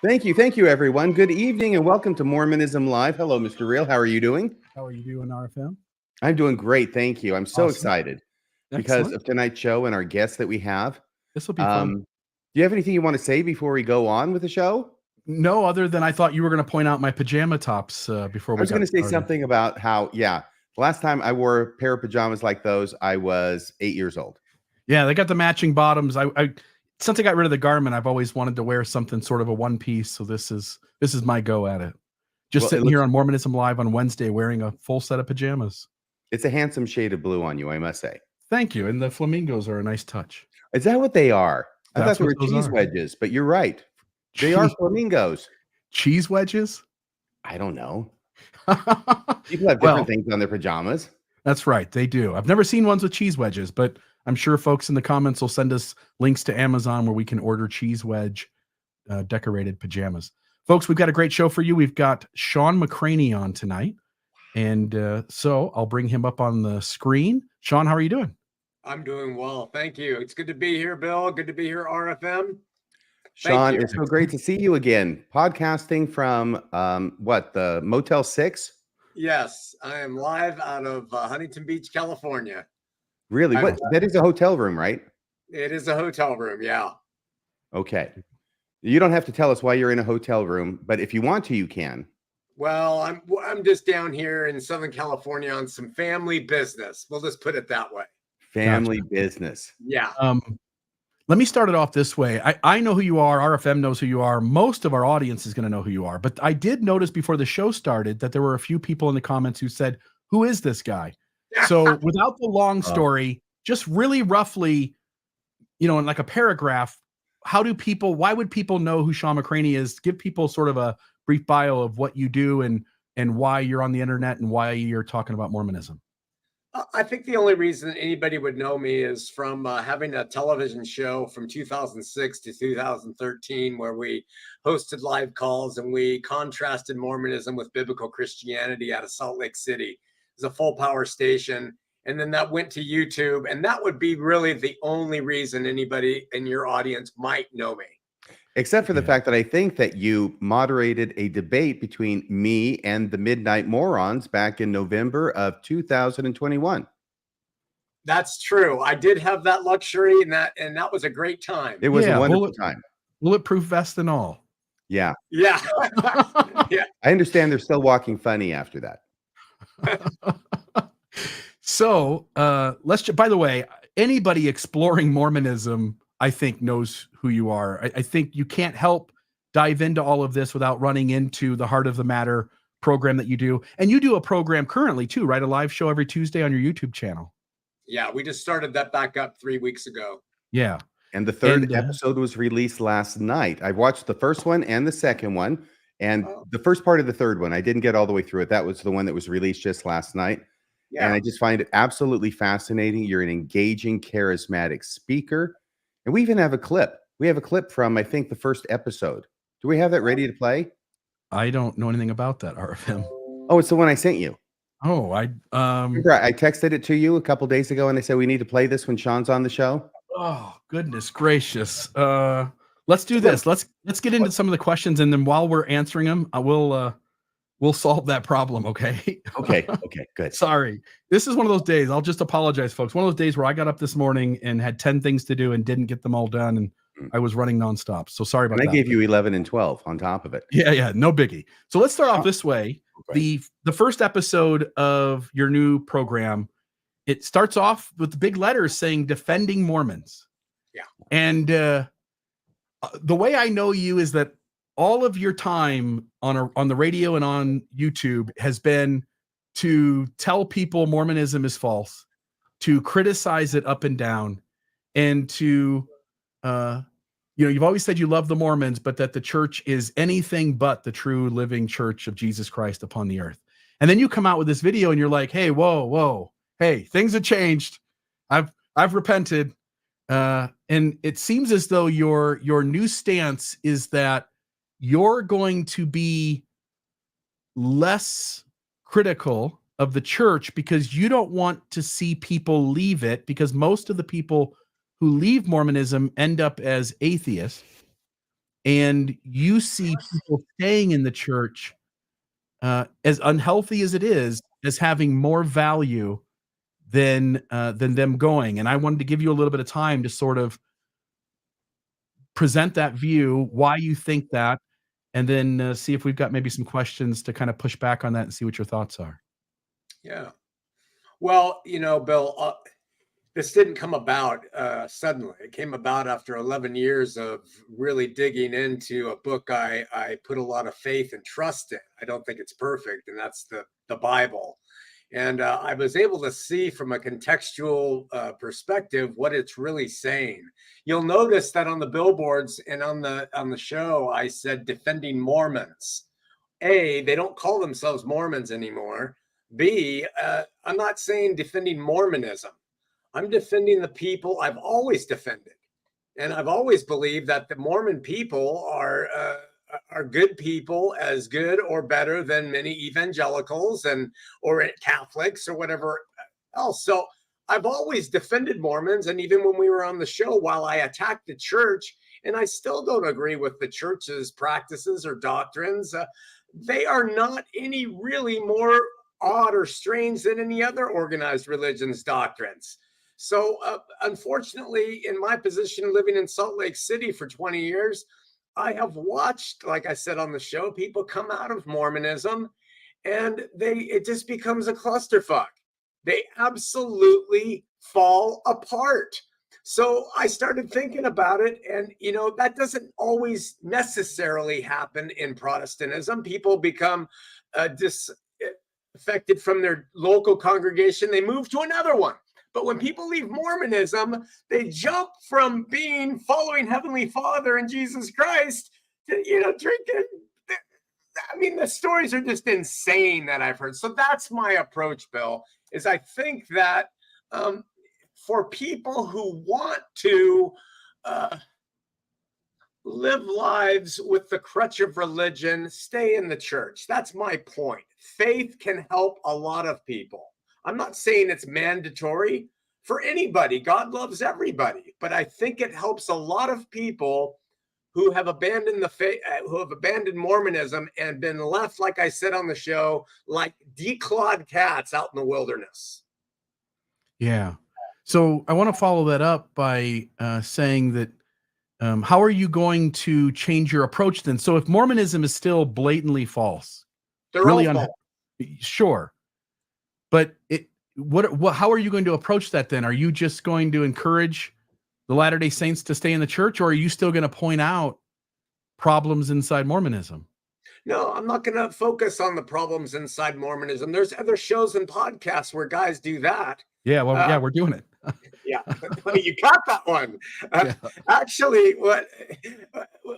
Thank you, everyone. Good evening and welcome to Mormonism Live. Hello, Mr. Real. How are you doing? How are you doing, RFM? I'm doing great, thank you. I'm so Awesome. excited because of tonight's show and our guests that we have. This will be fun. Do you have anything you want to say before we go on with the show? No, other than I thought you were going to point out my pajama tops before we I was going to say something about how, the last time I wore a pair of pajamas like those, I was 8 years old. Yeah, they got the matching bottoms. Since I got rid of the garment, I've always wanted to wear something sort of a one piece. So this is my go at it. Just sitting here on Mormonism Live on Wednesday wearing a full set of pajamas. It's a handsome shade of blue on you, I must say. Thank you. And the flamingos are a nice touch. Is that what they are? I thought they were cheese are. wedges, but you're right. They are flamingos. Cheese wedges? I don't know. People have different things on their pajamas. That's right. They do. I've never seen ones with cheese wedges, but I'm sure folks in the comments will send us links to Amazon where we can order cheese wedge decorated pajamas. Folks, we've got a great show for you. We've got Shawn McCraney on tonight. And so I'll bring him up on the screen. Shawn, how are you doing? I'm doing well. Thank you. It's good to be here, Bill. Good to be here, RFM. Shawn, it's so great to see you again. Podcasting from the Motel 6? Yes, I am live out of Huntington Beach, California. Really? That is a hotel room, right? It is a hotel room, yeah. Okay. You don't have to tell us why you're in a hotel room, but if you want to, you can. Well, I'm just down here in Southern California on some family business. We'll just put it that way. Family business. Yeah. Let me start it off this way. I know who you are. RFM knows who you are. Most of our audience is going to know who you are. But I did notice before the show started that there were a few people in the comments who said, "Who is this guy?" So without the long story, just really roughly, in like a paragraph, why would people know who Shawn McCraney is? Give people sort of a brief bio of what you do and why you're on the internet and why you're talking about Mormonism. I think the only reason anybody would know me is from having a television show from 2006 to 2013 where we hosted live calls and we contrasted Mormonism with biblical Christianity out of Salt Lake City. It was a full power station. And then that went to YouTube. And that would be really the only reason anybody in your audience might know me. Except for the fact that I think that you moderated a debate between me and the Midnight Morons back in November of 2021. That's true. I did have that luxury, and that was a great time. It was a wonderful time. Bulletproof vest and all. Yeah. Yeah. Yeah. I understand they're still walking funny after that. So by the way, anybody exploring Mormonism, I think, knows who you are. I think you can't help dive into all of this without running into the Heart of the Matter program that you do. And you do a program currently too, right? A live show every Tuesday on your YouTube channel. Yeah, we just started that back up 3 weeks ago. Yeah. And the third episode was released last night. I watched the first one and the second one. And the first part of the third one, I didn't get all the way through it. That was the one that was released just last night. Yeah. And I just find it absolutely fascinating. You're an engaging, charismatic speaker. And we even have a clip. We have a clip from, I think, the first episode. Do we have that ready to play? I don't know anything about that, RFM. Oh, it's the one I sent you. Oh, Remember, I texted it to you a couple days ago, and I said we need to play this when Shawn's on the show. Oh, goodness gracious. Let's do this. Let's get into some of the questions, and then while we're answering them, we'll solve that problem, okay? Okay, good. Sorry. This is one of those days. I'll just apologize, folks. One of those days where I got up this morning and had 10 things to do and didn't get them all done, and I was running nonstop. So sorry about that. I gave you 11 and 12 on top of it. Yeah, no biggie. So let's start off this way. Okay. The first episode of your new program, it starts off with the big letters saying defending Mormons. Yeah. And the way I know you is that all of your time on the radio and on YouTube has been to tell people Mormonism is false, to criticize it up and down, and to you've always said you love the Mormons, but that the church is anything but the true living church of Jesus Christ upon the earth. And then you come out with this video and you're like, hey, whoa, hey, things have changed. I've repented. And it seems as though your new stance is that you're going to be less critical of the church because you don't want to see people leave it, because most of the people who leave Mormonism end up as atheists. and you see people staying in the church, as unhealthy as it is, as having more value than them going. And I wanted to give you a little bit of time to sort of present that view, why you think that, and then see if we've got maybe some questions to kind of push back on that and see what your thoughts are. Yeah. Well, Bill, this didn't come about suddenly. It came about after 11 years of really digging into a book I put a lot of faith and trust in. I don't think it's perfect, and that's the Bible. And I was able to see from a contextual perspective what it's really saying. You'll notice that on the billboards and on the show, I said defending Mormons. A, they don't call themselves Mormons anymore. B, I'm not saying defending Mormonism. I'm defending the people I've always defended. And I've always believed that the Mormon people are good people, as good or better than many evangelicals or Catholics or whatever else. So I've always defended Mormons. And even when we were on the show, while I attacked the church, and I still don't agree with the church's practices or doctrines, they are not any really more odd or strange than any other organized religion's doctrines. So unfortunately, in my position living in Salt Lake City for 20 years, I have watched, like I said on the show, people come out of Mormonism and it just becomes a clusterfuck. They absolutely fall apart. So I started thinking about it, and that doesn't always necessarily happen in Protestantism. People become disaffected from their local congregation, they move to another one. But when people leave Mormonism, they jump from following Heavenly Father and Jesus Christ to, drinking. I mean, the stories are just insane that I've heard. So that's my approach, Bill, is I think that for people who want to live lives with the crutch of religion, stay in the church. That's my point. Faith can help a lot of people. I'm not saying it's mandatory for anybody. God loves everybody. But I think it helps a lot of people who have abandoned the faith, who have abandoned Mormonism and been left, like I said on the show, like declawed cats out in the wilderness. Yeah. So I want to follow that up by saying that how are you going to change your approach then? So if Mormonism is still blatantly false, They're really all false. Sure. But how are you going to approach that then? Are you just going to encourage the Latter-day Saints to stay in the church, or are you still going to point out problems inside Mormonism? No, I'm not going to focus on the problems inside Mormonism. There's other shows and podcasts where guys do that. Yeah, well, yeah, we're doing it. Yeah, you got that one. Yeah. Actually,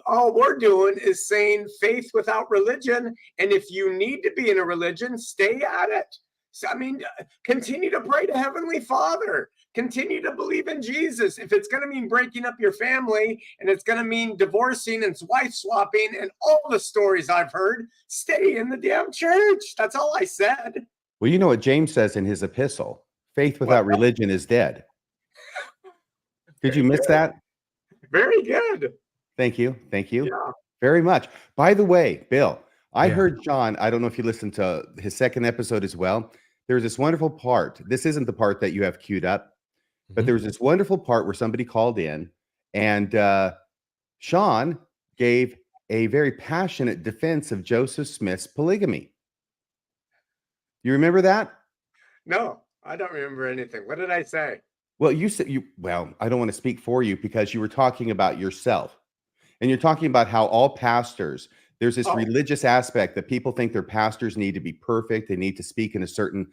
all we're doing is saying faith without religion. And if you need to be in a religion, stay at it. So, I mean, continue to pray to Heavenly Father. Continue to believe in Jesus. If it's going to mean breaking up your family and it's going to mean divorcing and wife swapping and all the stories I've heard, stay in the damn church. That's all I said. Well, you know what James says in his epistle: faith without religion is dead. Did you miss that? Very good. Thank you. Thank you. Yeah. Very much. By the way, Bill, I heard John, I don't know if you listened to his second episode as well. There's this wonderful part. This isn't the part that you have queued up, but there was this wonderful part where somebody called in and Shawn gave a very passionate defense of Joseph Smith's polygamy. You remember that? No, I don't remember anything. What did I say? Well, you said I don't want to speak for you because you were talking about yourself, and you're talking about how all pastors, there's this religious aspect that people think their pastors need to be perfect. They need to speak in a certain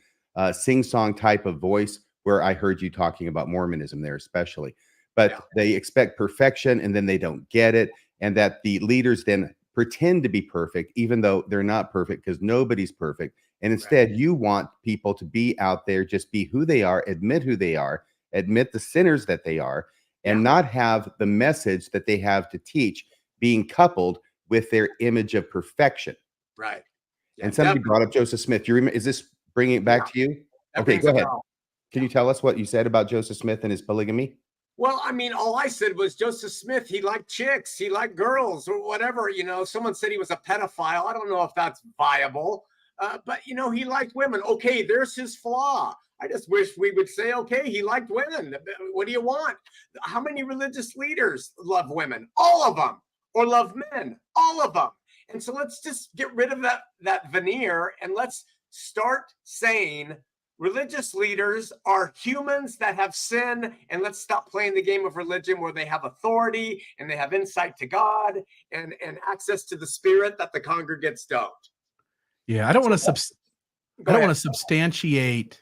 sing-song type of voice, where I heard you talking about Mormonism there especially. But they expect perfection and then they don't get it. And that the leaders then pretend to be perfect, even though they're not perfect, because nobody's perfect. And instead, you want people to be out there, just be who they are, admit who they are, admit the sinners that they are, and not have the message that they have to teach being coupled with their image of perfection. Right. Yeah, and somebody brought up Joseph Smith. You remember? Is this bringing it back to you? Okay, go ahead. Can you tell us what you said about Joseph Smith and his polygamy? Well, I mean, all I said was Joseph Smith, he liked chicks, he liked girls or whatever. Someone said he was a pedophile. I don't know if that's viable, but, he liked women. Okay, there's his flaw. I just wish we would say, okay, he liked women. What do you want? How many religious leaders love women? All of them. Or love men? All of them. And so let's just get rid of that veneer and let's start saying religious leaders are humans that have sin, and let's stop playing the game of religion where they have authority and they have insight to God and access to the Spirit that the congregates don't. Yeah, I don't want to substantiate.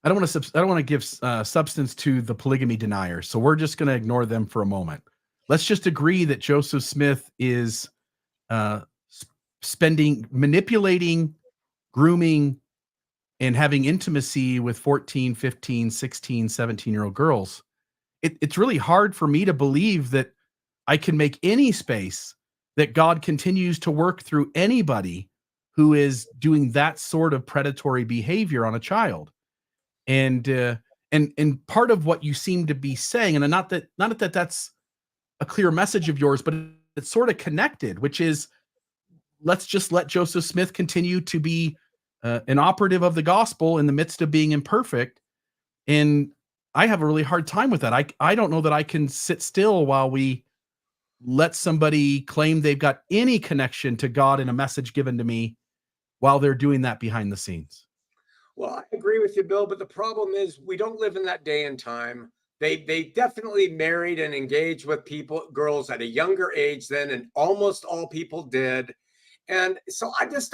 I don't want to give substance to the polygamy deniers. So we're just going to ignore them for a moment. Let's just agree that Joseph Smith is manipulating, grooming, and having intimacy with 14, 15, 16, 17-year-old girls. It's really hard for me to believe that I can make any space that God continues to work through anybody who is doing that sort of predatory behavior on a child. And part of what you seem to be saying, and not that that's a clear message of yours, but it's sort of connected, which is let's just let Joseph Smith continue to be an operative of the gospel in the midst of being imperfect. And I have a really hard time with that. I don't know that I can sit still while we let somebody claim they've got any connection to God in a message given to me while they're doing that behind the scenes. Well, I agree with you, Bill, but the problem is we don't live in that day and time. They definitely married and engaged with girls at a younger age then, and almost all people did. And so I just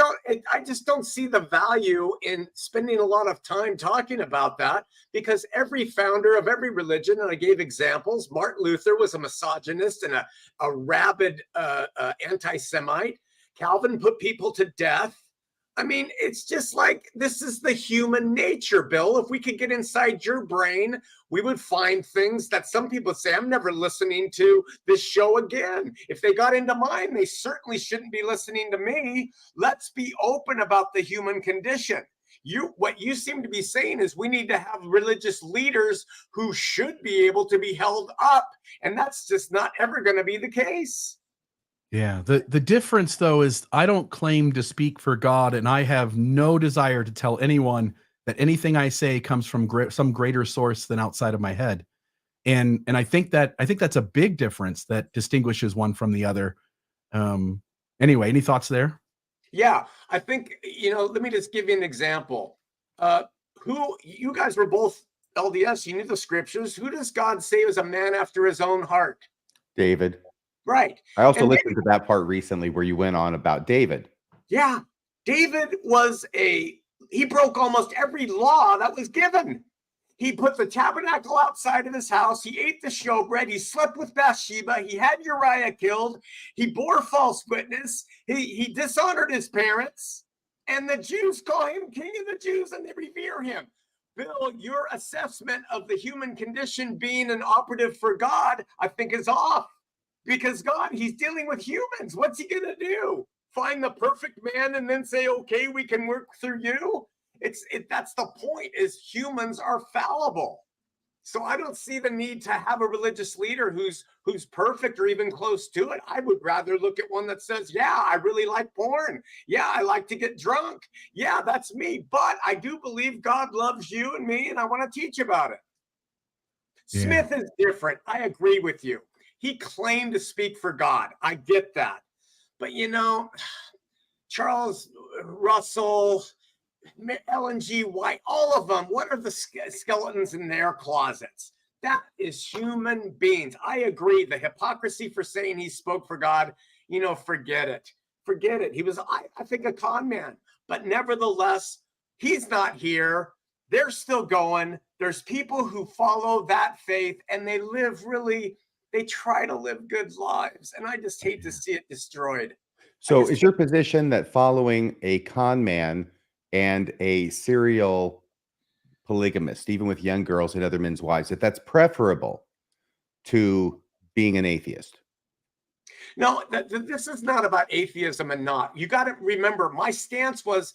don't see the value in spending a lot of time talking about that, because every founder of every religion, and I gave examples, Martin Luther was a misogynist and a rabid anti-Semite. Calvin put people to death. I mean, it's just like, this is the human nature, Bill. If we could get inside your brain, we would find things that some people say, I'm never listening to this show again. If they got into mine, they certainly shouldn't be listening to me. Let's be open about the human condition. What you seem to be saying is we need to have religious leaders who should be able to be held up. And that's just not ever going to be the case. Yeah. The difference, though, is I don't claim to speak for God, and I have no desire to tell anyone that anything I say comes from some greater source than outside of my head. And I think that's a big difference that distinguishes one from the other. Anyway, any thoughts there? Yeah, I think, let me just give you an example. You guys were both LDS, you knew the scriptures. Who does God say was a man after his own heart? David. Right. I also listened to that part recently where you went on about David. Yeah. David he broke almost every law that was given. He put the tabernacle outside of his house. He ate the showbread. He slept with Bathsheba. He had Uriah killed. He bore false witness. He dishonored his parents. And the Jews call him King of the Jews, and they revere him. Bill, your assessment of the human condition being an operative for God, I think, is off. Because God, he's dealing with humans. What's he going to do? Find the perfect man and then say, okay, we can work through you? That's the point, is humans are fallible. So I don't see the need to have a religious leader who's perfect or even close to it. I would rather look at one that says, yeah, I really like porn. Yeah, I like to get drunk. Yeah, that's me. But I do believe God loves you and me, and I want to teach about it. Yeah. Smith is different. I agree with you. He claimed to speak for God. I get that. But, Charles Russell, Ellen G. White, all of them, what are the skeletons in their closets? That is human beings. I agree. The hypocrisy for saying he spoke for God, forget it. Forget it. He was, I think, a con man. But nevertheless, he's not here. They're still going. There's people who follow that faith, and they try to live good lives. And I just hate to see it destroyed. So is your position that following a con man and a serial polygamist, even with young girls and other men's wives, that's preferable to being an atheist? No, this is not about atheism and not. You got to remember, my stance was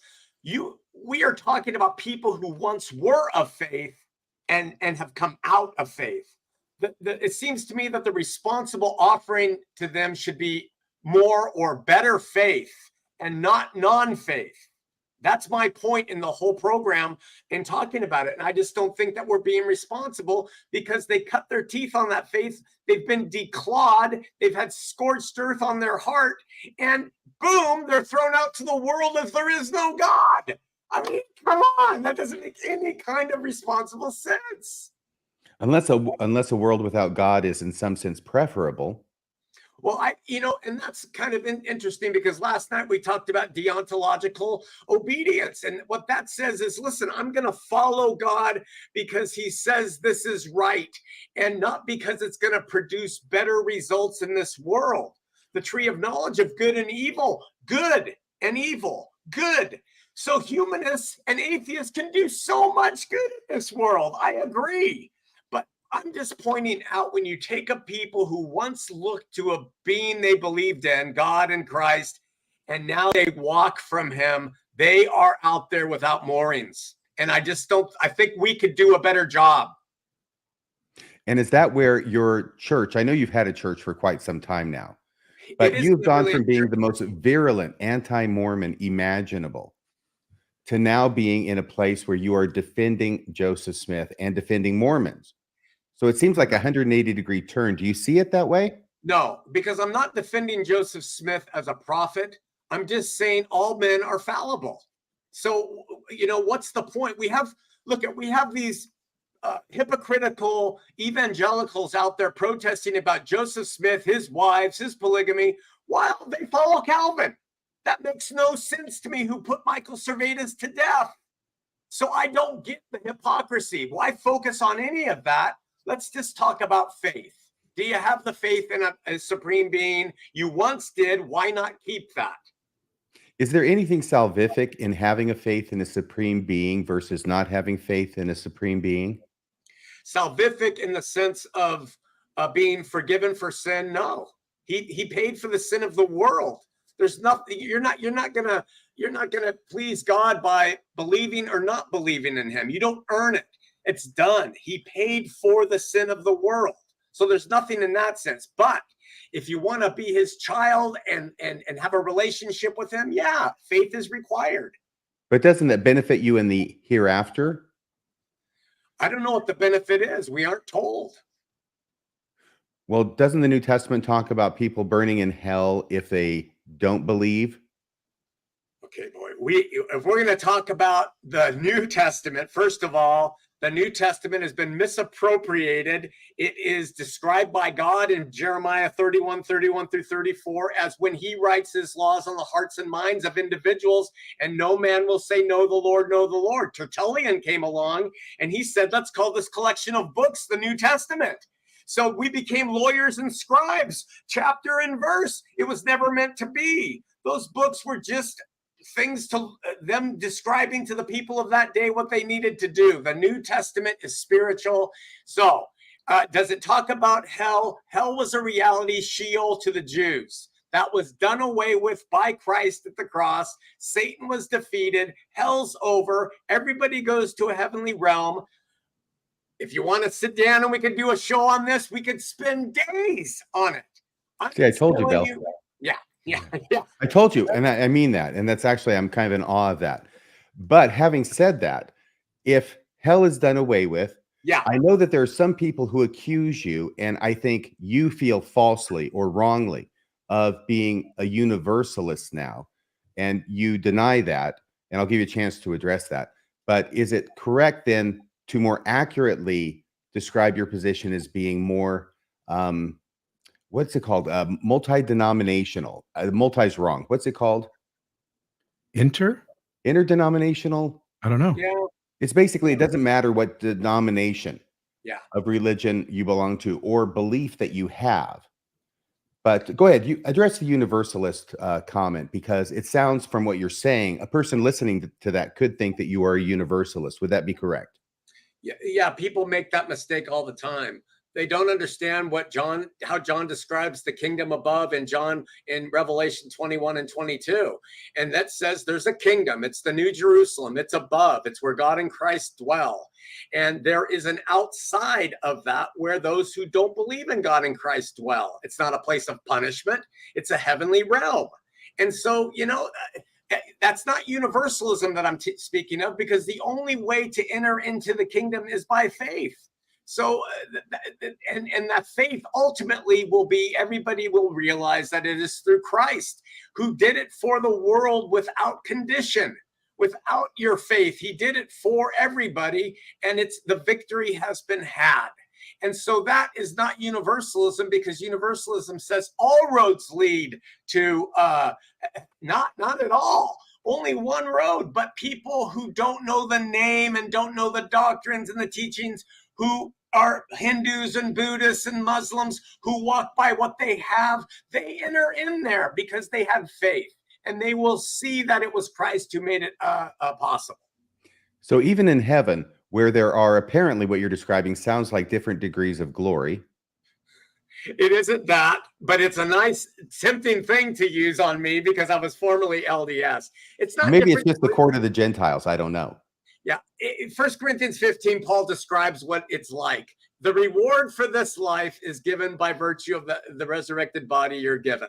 we are talking about people who once were of faith and have come out of faith. it seems to me that the responsible offering to them should be more or better faith and not non-faith. That's my point in the whole program in talking about it. And I just don't think that we're being responsible because they cut their teeth on that faith. They've been declawed. They've had scorched earth on their heart. And boom, they're thrown out to the world as there is no God. I mean, come on. That doesn't make any kind of responsible sense. Unless a world without God is in some sense preferable. Well, and that's kind of interesting because last night we talked about deontological obedience. And what that says is, listen, I'm going to follow God because he says this is right and not because it's going to produce better results in this world. The tree of knowledge of good and evil, good and evil, good. So humanists and atheists can do so much good in this world. I agree. I'm just pointing out when you take a people who once looked to a being they believed in, God and Christ, and now they walk from him, they are out there without moorings. And I think we could do a better job. And is that where your church, I know you've had a church for quite some time now, but you've gone from being the most virulent anti-Mormon imaginable to now being in a place where you are defending Joseph Smith and defending Mormons. So it seems like a 180-degree turn. Do you see it that way? No, because I'm not defending Joseph Smith as a prophet. I'm just saying all men are fallible. So, what's the point? We have these hypocritical evangelicals out there protesting about Joseph Smith, his wives, his polygamy, while they follow Calvin. That makes no sense to me, who put Michael Servetus to death. So I don't get the hypocrisy. Why focus on any of that? Let's just talk about faith. Do you have the faith in a supreme being? You once did. Why not keep that? Is there anything salvific in having a faith in a supreme being versus not having faith in a supreme being? Salvific in the sense of being forgiven for sin? No. He paid for the sin of the world. There's nothing. You're not gonna please God by believing or not believing in him. You don't earn it. It's done. He paid for the sin of the world. So there's nothing in that sense. But if you want to be his child and have a relationship with him, yeah, faith is required. But doesn't that benefit you in the hereafter? I don't know what the benefit is. We aren't told. Well, doesn't the New Testament talk about people burning in hell if they don't believe? Okay, boy. If we're going to talk about the New Testament, first of all, the New Testament has been misappropriated. It is described by God in Jeremiah 31 through 34 as when he writes his laws on the hearts and minds of individuals, and no man will say, know the Lord, know the Lord. Tertullian came along and he said, let's call this collection of books the New Testament. So we became lawyers and scribes, chapter and verse. It was never meant to be. Those books were just things to them describing to the people of that day what they needed to do. The New Testament is spiritual. So does it talk about hell? Hell was a reality. Sheol to the Jews. That was done away with by Christ at the cross. Satan was defeated. Hell's over. Everybody goes to a heavenly realm. If you want to sit down and we could do a show on this, we could spend days on it. I told you, Bill. Yeah. I told you, and I mean that. And that's actually, I'm kind of in awe of that. But having said that, if hell is done away with, yeah, I know that there are some people who accuse you, and I think you feel falsely or wrongly of being a universalist now, and you deny that. And I'll give you a chance to address that. But is it correct then to more accurately describe your position as being more, what's it called? Multi-denominational. Multi's wrong. What's it called? Interdenominational? I don't know. Yeah. It's basically, it doesn't matter what denomination of religion you belong to or belief that you have. But go ahead, you address the universalist comment, because it sounds from what you're saying, a person listening to that could think that you are a universalist. Would that be correct? Yeah, people make that mistake all the time. They don't understand how John describes the kingdom above in Revelation 21 and 22. And that says there's a kingdom. It's the New Jerusalem. It's above. It's where God and Christ dwell. And there is an outside of that where those who don't believe in God and Christ dwell. It's not a place of punishment. It's a heavenly realm. And so, that's not universalism that I'm speaking of, because the only way to enter into the kingdom is by faith. So, and that faith ultimately will be, everybody will realize that it is through Christ, who did it for the world without condition, without your faith. He did it for everybody, and the victory has been had. And so that is not universalism, because universalism says all roads lead to, not at all. Only one road, but people who don't know the name and don't know the doctrines and the teachings, who are Hindus and Buddhists and Muslims, who walk by what they have, they enter in there because they have faith, and they will see that it was Christ who made it possible. So even in heaven, where there are apparently, what you're describing sounds like different degrees of glory. It isn't that, but it's a nice, tempting thing to use on me because I was formerly LDS. It's not. Maybe it's just the court of the Gentiles. I don't know. Yeah. In 1 Corinthians 15, Paul describes what it's like. The reward for this life is given by virtue of the resurrected body you're given.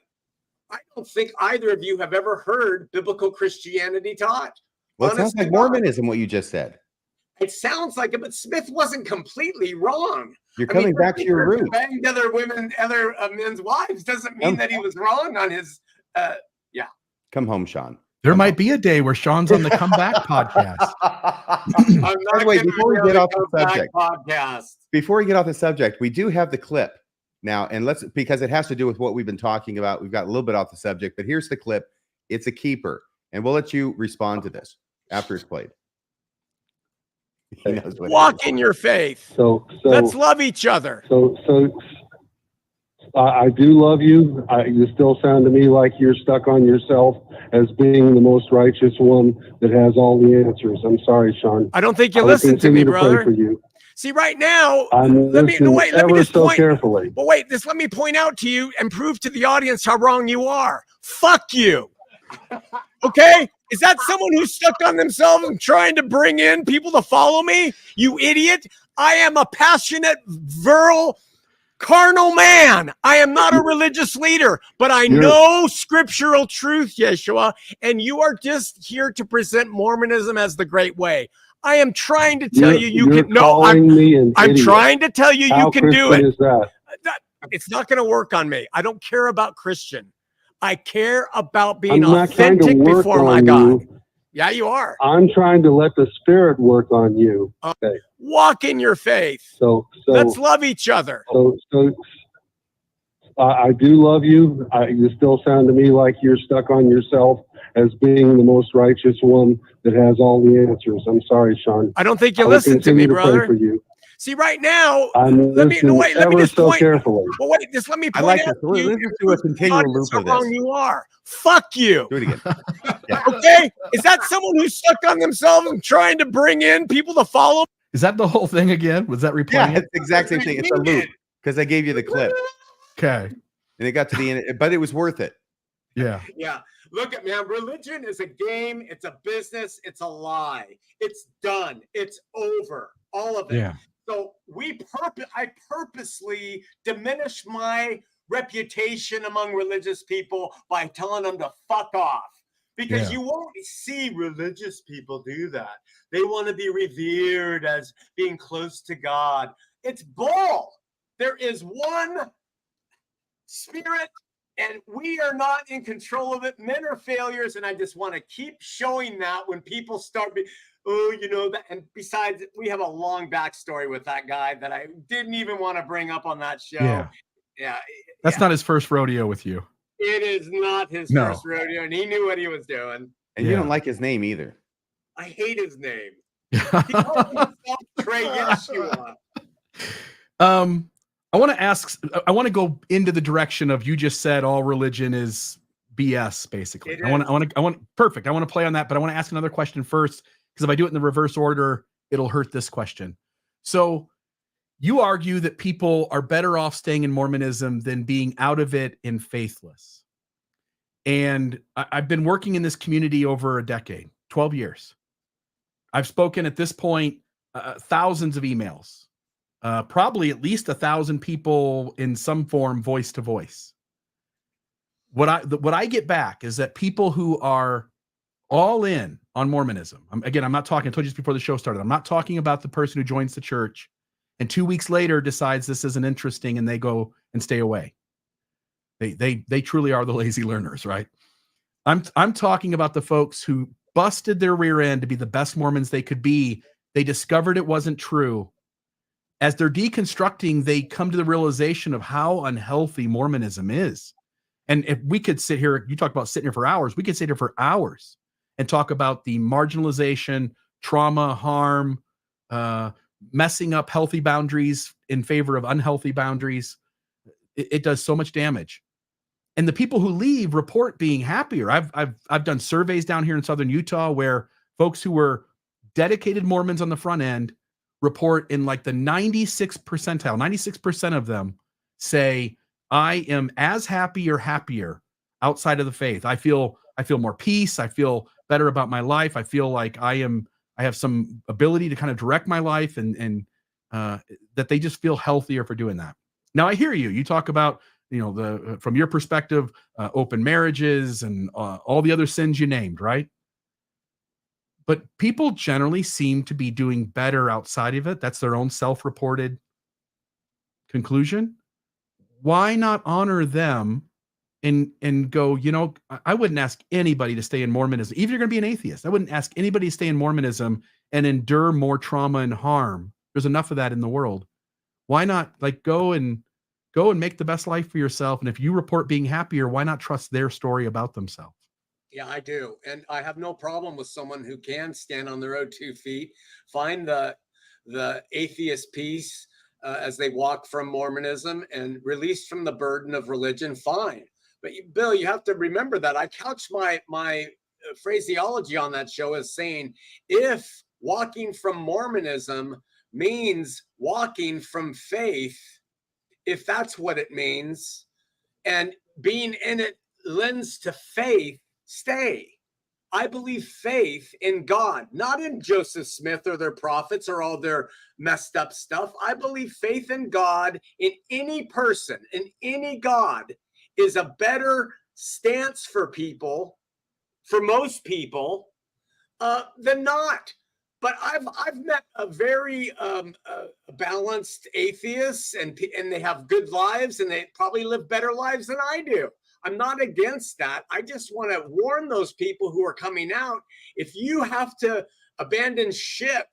I don't think either of you have ever heard biblical Christianity taught. Well, it sounds like Mormonism, what you just said. It sounds like it, but Smith wasn't completely wrong. You're coming back to your roots. Banged other men's wives doesn't mean that he was wrong on his, Come home, Shawn. There might be a day where Shawn's on the Comeback podcast. By the way, before we get off the subject, we do have the clip now, and because it has to do with what we've been talking about. We've got a little bit off the subject, but here's the clip. It's a keeper, and we'll let you respond to this after it's played. Walk in your faith. So let's love each other. I do love you. You still sound to me like you're stuck on yourself as being the most righteous one that has all the answers. I'm sorry, Shawn. I don't think you listen to me, brother. For you. See, right now, let me just point carefully. But wait, let me point out to you and prove to the audience how wrong you are. Fuck you. Okay? Is that someone who's stuck on themselves and trying to bring in people to follow me? You idiot. I am a passionate, virile, carnal man. I am not a religious leader, but I know scriptural truth, Yeshua, and you are just here to present Mormonism as the great way. I am trying to tell you can. No, I'm trying to tell you you can do it. Is that? It's not going to work on me. I don't care about Christian. I care about being authentic before my God. Yeah, you are. I'm trying to let the Spirit work on you. Okay. Walk in your faith. So let's love each other. I do love you. You still sound to me like you're stuck on yourself as being the most righteous one that has all the answers. I'm sorry, Shawn. I don't think you listen to me, brother. For you. See, right now, let me just point carefully. Well, wait, just let me point out to you. Listen to a continual loop of this. How wrong you are. Fuck you. Do it again. Yeah. Okay? Is that someone who's stuck on themselves and trying to bring in people to follow? Is that the whole thing again? Was that replaying? Yeah, it's the exact same thing. It's a loop because I gave you the clip. Okay. And it got to the end, but it was worth it. Yeah. Yeah. Look at man, religion is a game, it's a business, it's a lie. It's done. It's over. All of it. Yeah. So I purposely diminish my reputation among religious people by telling them to fuck off. Because you won't see religious people do that. They want to be revered as being close to God. It's bull. There is one spirit, and we are not in control of it. Men are failures, and I just want to keep showing that when people start that. And besides, we have a long backstory with that guy that I didn't even want to bring up on that show. Yeah. That's not his first rodeo with you. It is not his first rodeo, and he knew what he was doing. And you don't like his name either. I hate his name. He called himself Trey Yeshua. I want to go into the direction of, you just said all religion is BS, basically. I want to play on that, but I want to ask another question first, because if I do it in the reverse order, it'll hurt this question. So You argue that people are better off staying in Mormonism than being out of it and faithless. And I've been working in this community over a decade, 12 years. I've spoken at this point thousands of emails, probably at least 1,000 people in some form, voice to voice. What I get back is that people who are all in on Mormonism, I'm not talking, I told you just before the show started, I'm not talking about the person who joins the church and 2 weeks later decides this isn't interesting and they go and stay away. They truly are the lazy learners, right? I'm talking about the folks who busted their rear end to be the best Mormons they could be. They discovered it wasn't true. As they're deconstructing, they come to the realization of how unhealthy Mormonism is. And if we could sit here, you talk about sitting here for hours, we could sit here for hours and talk about the marginalization, trauma, harm, messing up healthy boundaries in favor of unhealthy boundaries. It does so much damage. And the people who leave report being happier. I've done surveys down here in southern Utah where folks who were dedicated Mormons on the front end report in like the 96th percentile, 96% of them say, I am as happy or happier outside of the faith. I feel more peace. I feel better about my life. I feel like I have some ability to kind of direct my life and that they just feel healthier for doing that. Now I hear you. You talk about, from your perspective, open marriages and all the other sins you named, right? But people generally seem to be doing better outside of it. That's their own self-reported conclusion. Why not honor them and go, I wouldn't ask anybody to stay in Mormonism. Even if you're going to be an atheist, I wouldn't ask anybody to stay in Mormonism and endure more trauma and harm. There's enough of that in the world. Why not go and make the best life for yourself? And if you report being happier, why not trust their story about themselves? Yeah, I do. And I have no problem with someone who can stand on their own 2 feet, find the atheist peace as they walk from Mormonism and released from the burden of religion, fine. But Bill, you have to remember that I couched my phraseology on that show as saying, if walking from Mormonism means walking from faith, if that's what it means, and being in it lends to faith, stay. I believe faith in God, not in Joseph Smith or their prophets or all their messed up stuff. I believe faith in God, in any person, in any God, is a better stance for people, for most people, than not. But I've met a very balanced atheists, and they have good lives, and they probably live better lives than I do. I'm not against that. I just want to warn those people who are coming out. If you have to abandon ship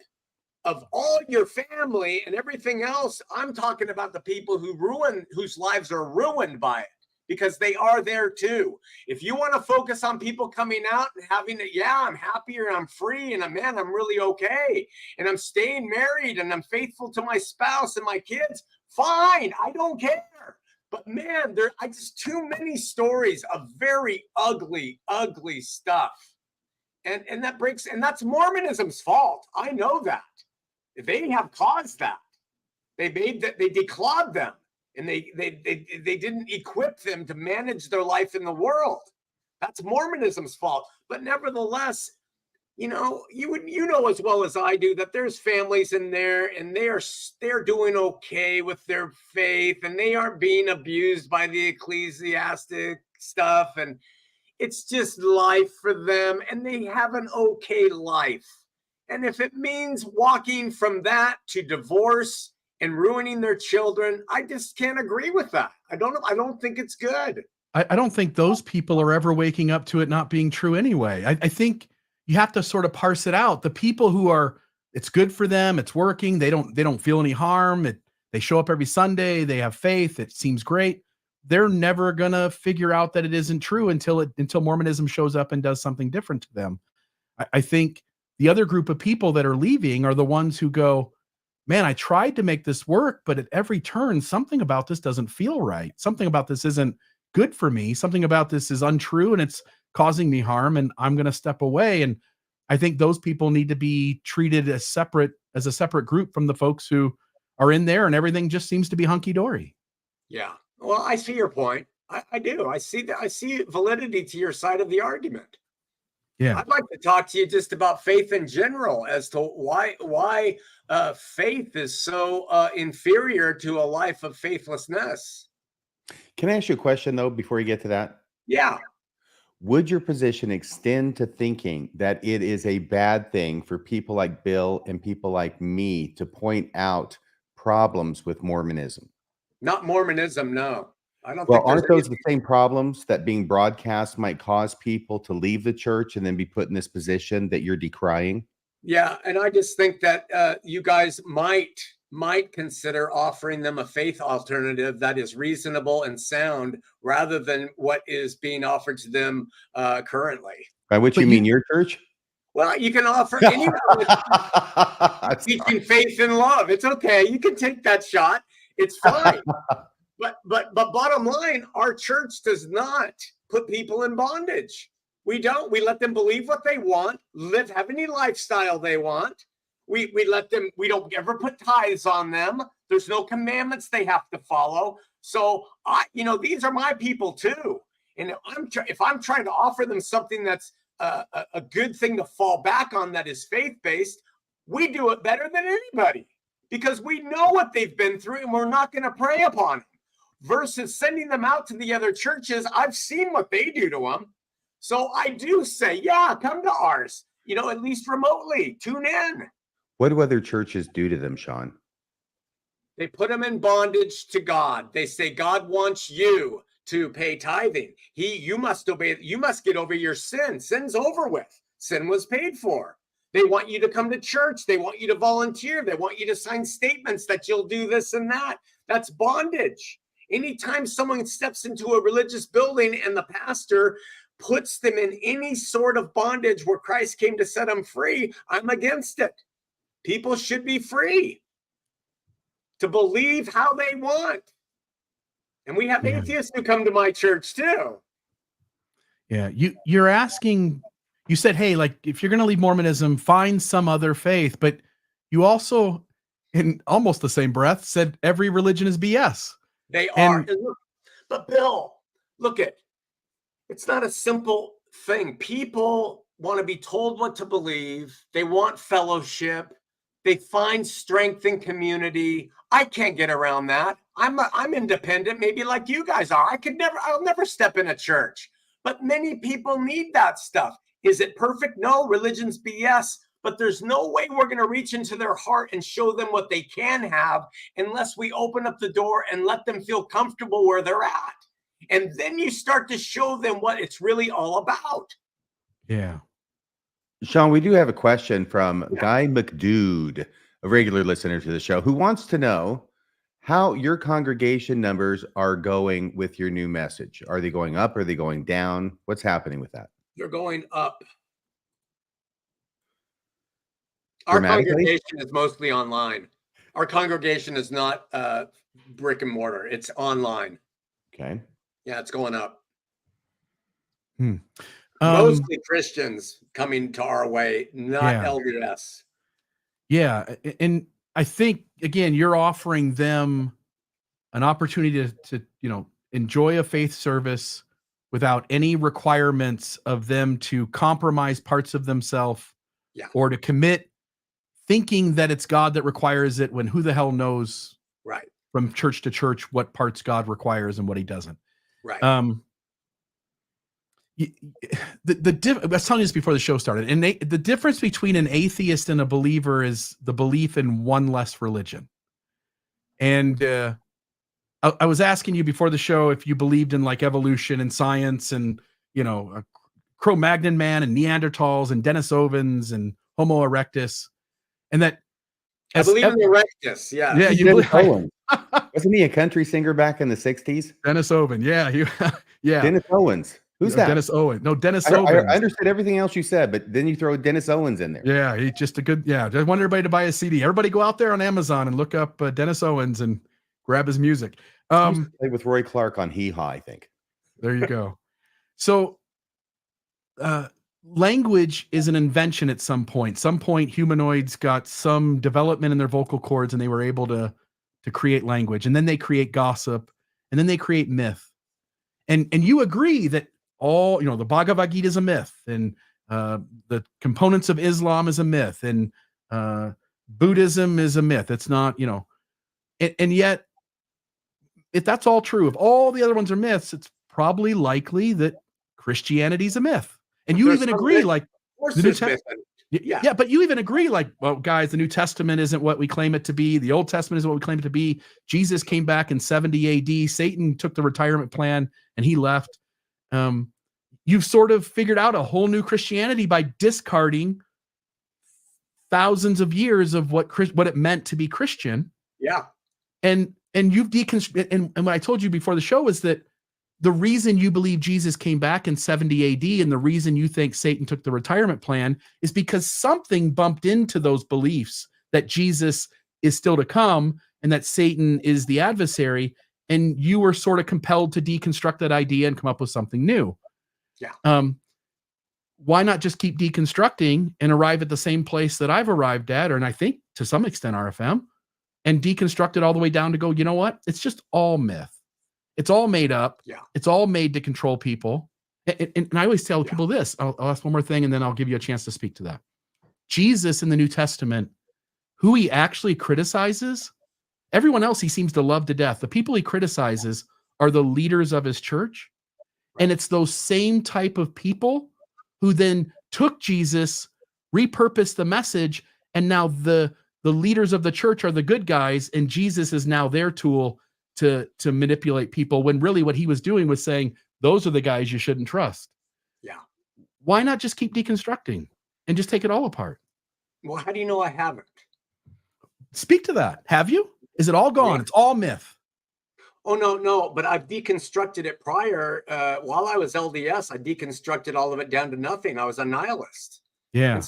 of all your family and everything else, I'm talking about the people whose lives are ruined by it, because they are there too. If you want to focus on people coming out and having it, I'm happier and I'm free and I'm really okay. And I'm staying married and I'm faithful to my spouse and my kids, fine. I don't care. But man, there are just too many stories of very ugly, ugly stuff. And that's Mormonism's fault. I know that. They have caused that. They declawed them. And they didn't equip them to manage their life in the world. That's Mormonism's fault. But nevertheless, you know as well as I do that there's families in there and they're doing okay with their faith and they aren't being abused by the ecclesiastic stuff, and it's just life for them and they have an okay life. And if it means walking from that to divorce and ruining their children, I just can't agree with that. I don't think it's good. I don't think those people are ever waking up to it not being true anyway. I think you have to sort of parse it out. The people who are, it's good for them, it's working, they don't feel any harm, they show up every Sunday, they have faith, it seems great. They're never gonna figure out that it isn't true until Mormonism shows up and does something different to them. I think the other group of people that are leaving are the ones who go, man, I tried to make this work, but at every turn, something about this doesn't feel right. Something about this isn't good for me. Something about this is untrue and it's causing me harm, and I'm going to step away. And I think those people need to be treated as a separate group from the folks who are in there and everything just seems to be hunky-dory. Yeah. Well, I see your point. I do. I see validity to your side of the argument. Yeah. I'd like to talk to you just about faith in general, as to why faith is so inferior to a life of faithlessness. Can I ask you a question, though, before you get to that? Yeah. Would your position extend to thinking that it is a bad thing for people like Bill and people like me to point out problems with Mormonism? Not Mormonism, no. I don't Well, think there's aren't those the same problems that being broadcast might cause people to leave the church and then be put in this position that you're decrying? Yeah, and I just think that you guys might consider offering them a faith alternative that is reasonable and sound, rather than what is being offered to them currently. By which you mean your church? Well, you can offer anyone teaching faith and love. It's okay. You can take that shot. It's fine. But bottom line, our church does not put people in bondage. We don't. We let them believe what they want, have any lifestyle they want. We let them. We don't ever put tithes on them. There's no commandments they have to follow. So these are my people too. And if I'm trying to offer them something that's a good thing to fall back on, that is faith-based, we do it better than anybody, because we know what they've been through and we're not going to prey upon them. Versus sending them out to the other churches. I've seen what they do to them. So I do say, yeah, come to ours, at least remotely, tune in. What do other churches do to them, Shawn? They put them in bondage to God. They say, God wants you to pay tithing. You must obey. You must get over your sin. Sin's over with. Sin was paid for. They want you to come to church. They want you to volunteer. They want you to sign statements that you'll do this and that. That's bondage. Anytime someone steps into a religious building and the pastor puts them in any sort of bondage where Christ came to set them free, I'm against it. People should be free to believe how they want. And we have atheists who come to my church too. Yeah, you're asking, you said, hey, like, if you're going to leave Mormonism, find some other faith. But you also, in almost the same breath, said every religion is BS. They are. But Bill, look it's not a simple thing. People want to be told what to believe. They want fellowship. They find strength in community. I can't get around that. I'm independent, maybe like you guys are. I'll never step in a church. But many people need that stuff. Is it perfect? No, religion's BS. But there's no way we're going to reach into their heart and show them what they can have unless we open up the door and let them feel comfortable where they're at. And then you start to show them what it's really all about. Yeah. Shawn, we do have a question from Guy McDude, a regular listener to the show, who wants to know how your congregation numbers are going with your new message. Are they going up? Are they going down? What's happening with that? They're going up. Our congregation is mostly online. Our congregation is not brick and mortar. It's online. Okay. Yeah, it's going up. Mostly Christians coming to our way, not LDS. Yeah. And I think, again, you're offering them an opportunity to enjoy a faith service without any requirements of them to compromise parts of themselves or to commit thinking that it's God that requires it, when who the hell knows from church to church what parts God requires and what he doesn't. Right. I was telling you this before the show started, and the difference between an atheist and a believer is the belief in one less religion. And I was asking you before the show if you believed in like evolution and science and, Cro-Magnon man and Neanderthals and Denisovans and Homo erectus. And that I believe in erectus. Yeah. Yeah. You believe, wasn't he a country singer back in the 60s? Denisovan. Yeah. Yeah. Dennis Owens. Who's that? Dennis Owen. No, Dennis Owens. I understood everything else you said, but then you throw Dennis Owens in there. Yeah, he's just a good. Yeah, I want everybody to buy a CD. Everybody go out there on Amazon and look up Dennis Owens and grab his music. Played with Roy Clark on Hee Haw, I think. There you go. So, language is an invention at some point. Some point, humanoids got some development in their vocal cords, and they were able to to create language, and then they create gossip, and then they create myth. And you agree that all, the Bhagavad Gita is a myth, and the components of Islam is a myth, and Buddhism is a myth. It's not, and yet, if that's all true, if all the other ones are myths, it's probably likely that Christianity is a myth. And you even agree, like, the New Testament. Yeah, but you even agree, like, well, guys, the New Testament isn't what we claim it to be. The Old Testament isn't what we claim it to be. Jesus came back in 70 AD. Satan took the retirement plan and he left. You've sort of figured out a whole new Christianity by discarding thousands of years of what it meant to be Christian. Yeah. And you've deconstructed. And what I told you before the show is that the reason you believe Jesus came back in 70 AD and the reason you think Satan took the retirement plan is because something bumped into those beliefs that Jesus is still to come and that Satan is the adversary. And you were sort of compelled to deconstruct that idea and come up with something new. Yeah. Why not just keep deconstructing and arrive at the same place that I've arrived at, or, and I think to some extent RFM, and deconstruct it all the way down to go, you know what? It's just all myth. It's all made up. Yeah. It's all made to control people. And I always tell people this. I'll ask one more thing, and then I'll give you a chance to speak to that. Jesus in the New Testament, who he actually criticizes, everyone else he seems to love to death. The people he criticizes are the leaders of his church. Right. And it's those same type of people who then took Jesus, repurposed the message, and now the leaders of the church are the good guys, and Jesus is now their tool to manipulate people, when really what he was doing was saying, those are the guys you shouldn't trust. Yeah. Why not just keep deconstructing and just take it all apart? Well, how do you know I haven't? Speak to that. Have you? Is it all gone? Yeah. It's all myth. Oh, no, but I've deconstructed it prior. While I was LDS, I deconstructed all of it down to nothing. I was a nihilist. Yeah.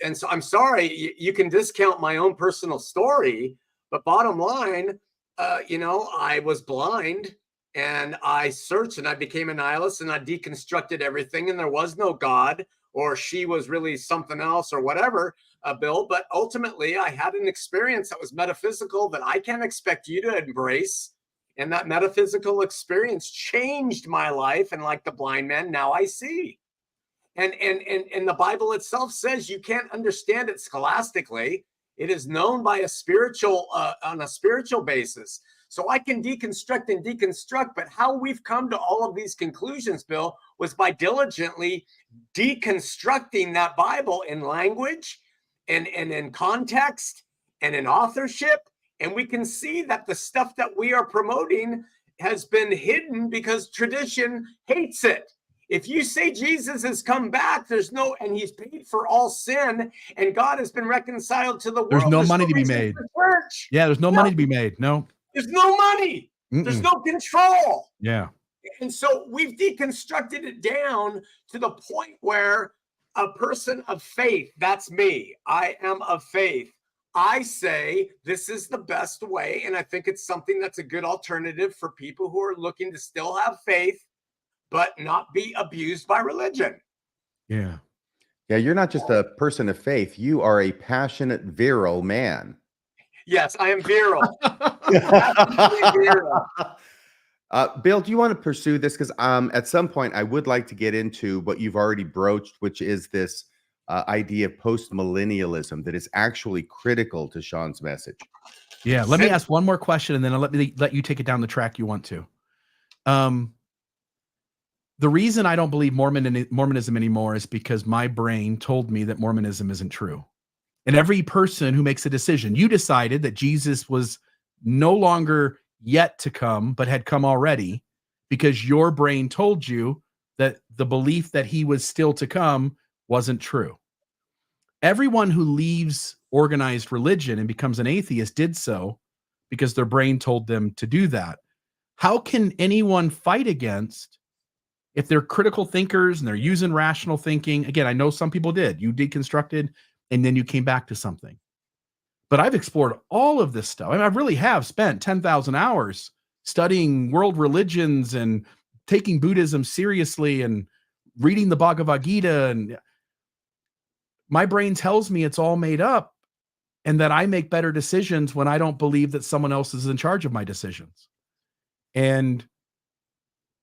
And so I'm sorry, you can discount my own personal story, but bottom line, I was blind and I searched and I became a nihilist and I deconstructed everything, and there was no God, or she was really something else or whatever, Bill. But ultimately I had an experience that was metaphysical that I can't expect you to embrace. And that metaphysical experience changed my life. And like the blind man, now I see. And the Bible itself says you can't understand it scholastically. It is known by on a spiritual basis. So I can deconstruct, but how we've come to all of these conclusions, Bill, was by diligently deconstructing that Bible in language and in context and in authorship. And we can see that the stuff that we are promoting has been hidden because tradition hates it. If you say Jesus has come back, and he's paid for all sin, and God has been reconciled to the world. There's no money to be made. Yeah, there's no money to be made. No. There's no money. There's no control. Yeah. And so we've deconstructed it down to the point where a person of faith, that's me, I am of faith, I say this is the best way, and I think it's something that's a good alternative for people who are looking to still have faith, but not be abused by religion. Yeah. Yeah, you're not just a person of faith. You are a passionate, virile man. Yes, I am virile. Bill, do you want to pursue this? Because at some point, I would like to get into what you've already broached, which is this idea of post-millennialism that is actually critical to Shawn's message. Yeah, let me ask one more question, and then I'll let you take it down the track you want to. The reason I don't believe Mormonism anymore is because my brain told me that Mormonism isn't true. And every person who makes a decision, you decided that Jesus was no longer yet to come, but had come already, because your brain told you that the belief that he was still to come wasn't true. Everyone who leaves organized religion and becomes an atheist did so because their brain told them to do that. How can anyone fight against, if they're critical thinkers and they're using rational thinking? Again, I know some people did. You deconstructed and then you came back to something. But I've explored all of this stuff. I mean, I really have spent 10,000 hours studying world religions and taking Buddhism seriously and reading the Bhagavad Gita. And my brain tells me it's all made up. and that I make better decisions when I don't believe that someone else is in charge of my decisions. And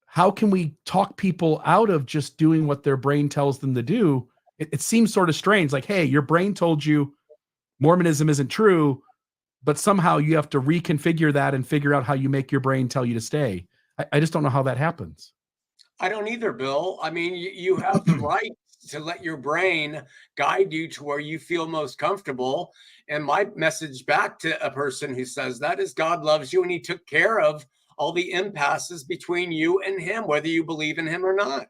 how can we talk people out of just doing what their brain tells them to do? It seems sort of strange. Like, hey, your brain told you Mormonism isn't true, but somehow you have to reconfigure that and figure out how you make your brain tell you to stay. I just don't know how that happens. I don't either, Bill. I mean, you have the right to let your brain guide you to where you feel most comfortable. And my message back to a person who says that is God loves you and he took care of all the impasses between you and him, whether you believe in him or not.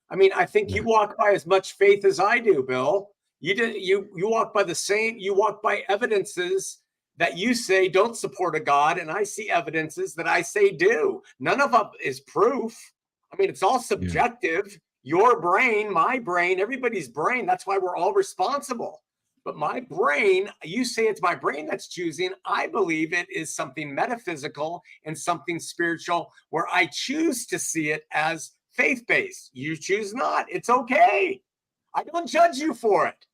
I mean, I think you walk by as much faith as I do, Bill. You walk by the same, you walk by evidences that you say don't support a God, and I see evidences that I say do. None of them is proof. I mean, it's all subjective. Yeah. Your brain, my brain, everybody's brain. That's why we're all responsible. But my brain, you say it's my brain that's choosing. I believe it is something metaphysical and something spiritual where I choose to see it as faith-based. You choose not. It's okay. I don't judge you for it.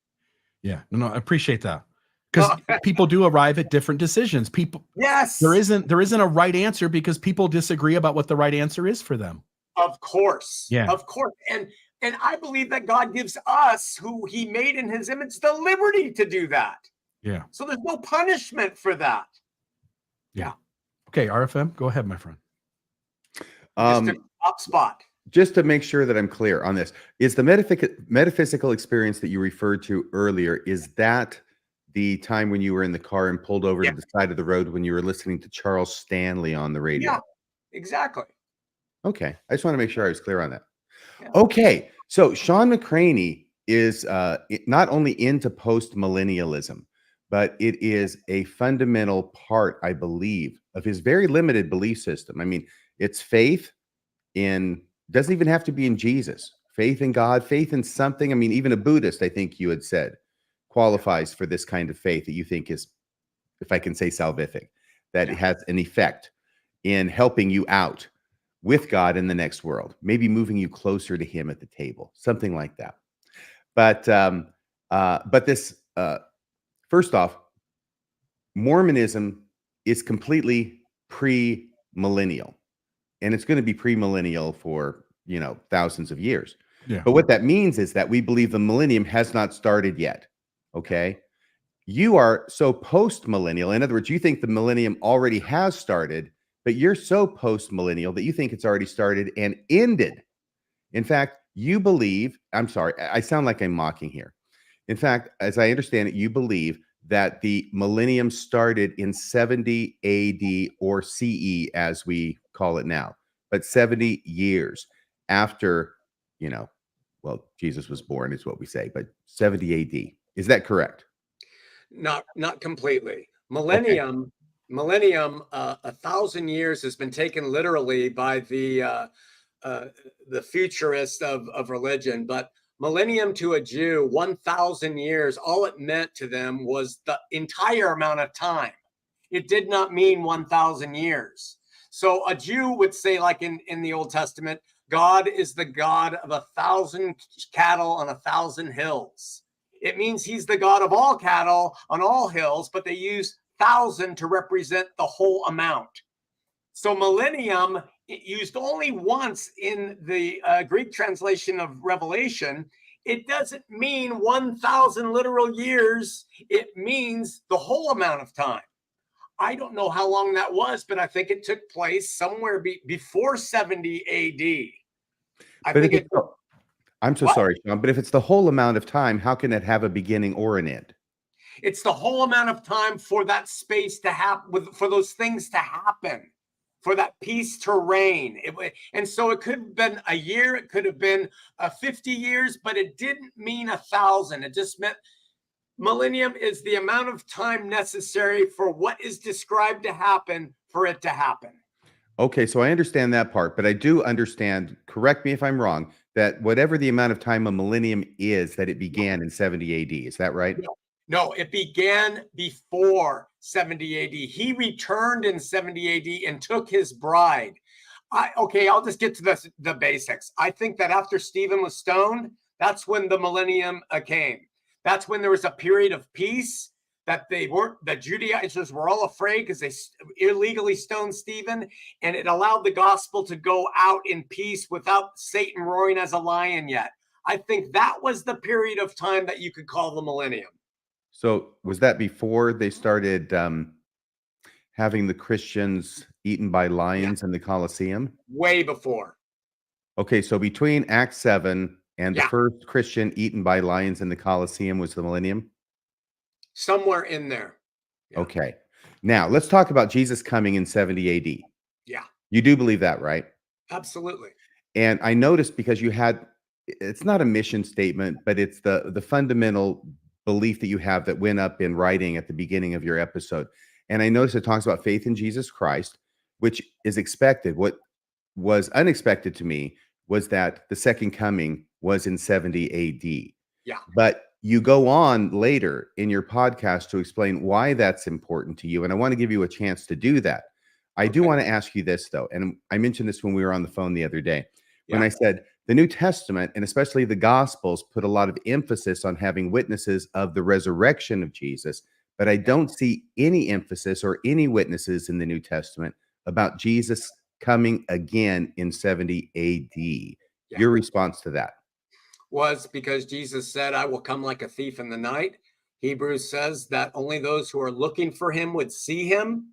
Yeah, no, I appreciate that. Because people do arrive at different decisions. People, yes, there isn't a right answer because people disagree about what the right answer is for them. Of course. Yeah. Of course. And I believe that God gives us, who he made in his image, the liberty to do that. Yeah. So there's no punishment for that. Yeah. Okay, RFM, go ahead, my friend. Just a top spot. Just to make sure that I'm clear on this, is the metaphysical experience that you referred to earlier, is that the time when you were in the car and pulled over to the side of the road when you were listening to Charles Stanley on the radio? Yeah, exactly. Okay. I just want to make sure I was clear on that. Yeah. Okay. So Shawn McCraney is not only into post-millennialism, but it is a fundamental part, I believe, of his very limited belief system. I mean, it's faith in, doesn't even have to be in Jesus, faith in God, faith in something. I mean, even a Buddhist, I think you had said, qualifies for this kind of faith that you think is, if I can say, salvific, that it has an effect in helping you out with God in the next world, maybe moving you closer to him at the table, something like that. But this, first off, Mormonism is completely pre-millennial, and it's going to be pre-millennial for, thousands of years. Yeah. But what that means is that we believe the millennium has not started yet. Okay. You are so post-millennial. In other words, you think the millennium already has started, but you're so post-millennial that you think it's already started and ended. In fact, you believe, I'm sorry, I sound like I'm mocking here. In fact, as I understand it, you believe that the millennium started in 70 AD or CE, as we call it now, but 70 years after, Jesus was born is what we say, but 70 AD. Is that correct? Not completely. Millennium, 1,000 years has been taken literally by the futurists of religion, but millennium to a Jew, 1,000 years, all it meant to them was the entire amount of time. It did not mean 1,000 years. So a Jew would say, like in the Old Testament, God is the God of 1,000 cattle on 1,000 hills. It means he's the God of all cattle on all hills, but they use 1,000 to represent the whole amount. So millennium, used only once in the Greek translation of Revelation, it doesn't mean 1,000 literal years. It means the whole amount of time. I don't know how long that was, but I think it took place somewhere before 70 AD. I'm so sorry, Shawn, but if it's the whole amount of time, how can it have a beginning or an end? It's the whole amount of time for that space to happen, for those things to happen, for that peace to reign. And so it could have been a year, it could have been 50 years, but it didn't mean 1,000. It just meant millennium is the amount of time necessary for what is described to happen for it to happen. Okay, so I understand that part, but I do understand, correct me if I'm wrong, that whatever the amount of time a millennium is, that it began in 70 AD. Is that right? No, it began before 70 AD. He returned in 70 AD and took his bride. I'll just get to the basics. I think that after Stephen was stoned, that's when the millennium came. That's when there was a period of peace. that the Judaizers were all afraid because they illegally stoned Stephen, and it allowed the gospel to go out in peace without Satan roaring as a lion yet. I think that was the period of time that you could call the millennium. So was that before they started having the Christians eaten by lions in the Colosseum? Way before. Okay, so between Acts 7 and the Yeah. first Christian eaten by lions in the Colosseum was the millennium? Somewhere in there. Yeah. Okay. Now, let's talk about Jesus coming in 70 AD. Yeah, You do believe that, right? absolutely. And I noticed because you had, it's not a mission statement, but it's the fundamental belief that you have that went up in writing at the beginning of your episode. And I noticed it talks about faith in Jesus Christ, which is expected. What was unexpected to me was that the second coming was in 70 AD. Yeah. But you go on later in your podcast to explain why that's important to you. And I want to give you a chance to do that. I do Okay. want to ask you this, though. And I mentioned this when we were on the phone the other day, when Yeah. I said the New Testament, and especially the Gospels, put a lot of emphasis on having witnesses of the resurrection of Jesus. But I don't see any emphasis or any witnesses in the New Testament about Jesus coming again in 70 AD. Yeah. Your response to that? Was because Jesus said, I will come like a thief in the night. Hebrews says that only those who are looking for him would see him.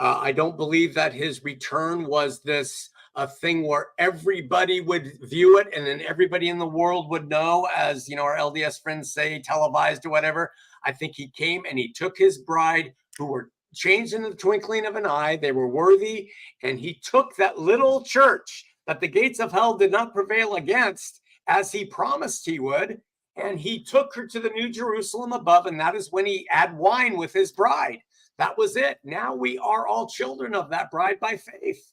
I don't believe that his return was this a thing where everybody would view it and then everybody in the world would know, as you know, our LDS friends say, televised or whatever. I think he came and he took his bride, who were changed in the twinkling of an eye. They were worthy, and he took that little church that the gates of hell did not prevail against, as he promised he would, and he took her to the New Jerusalem above, and that is when he had wine with his bride. That was it. Now we are all children of that bride by faith.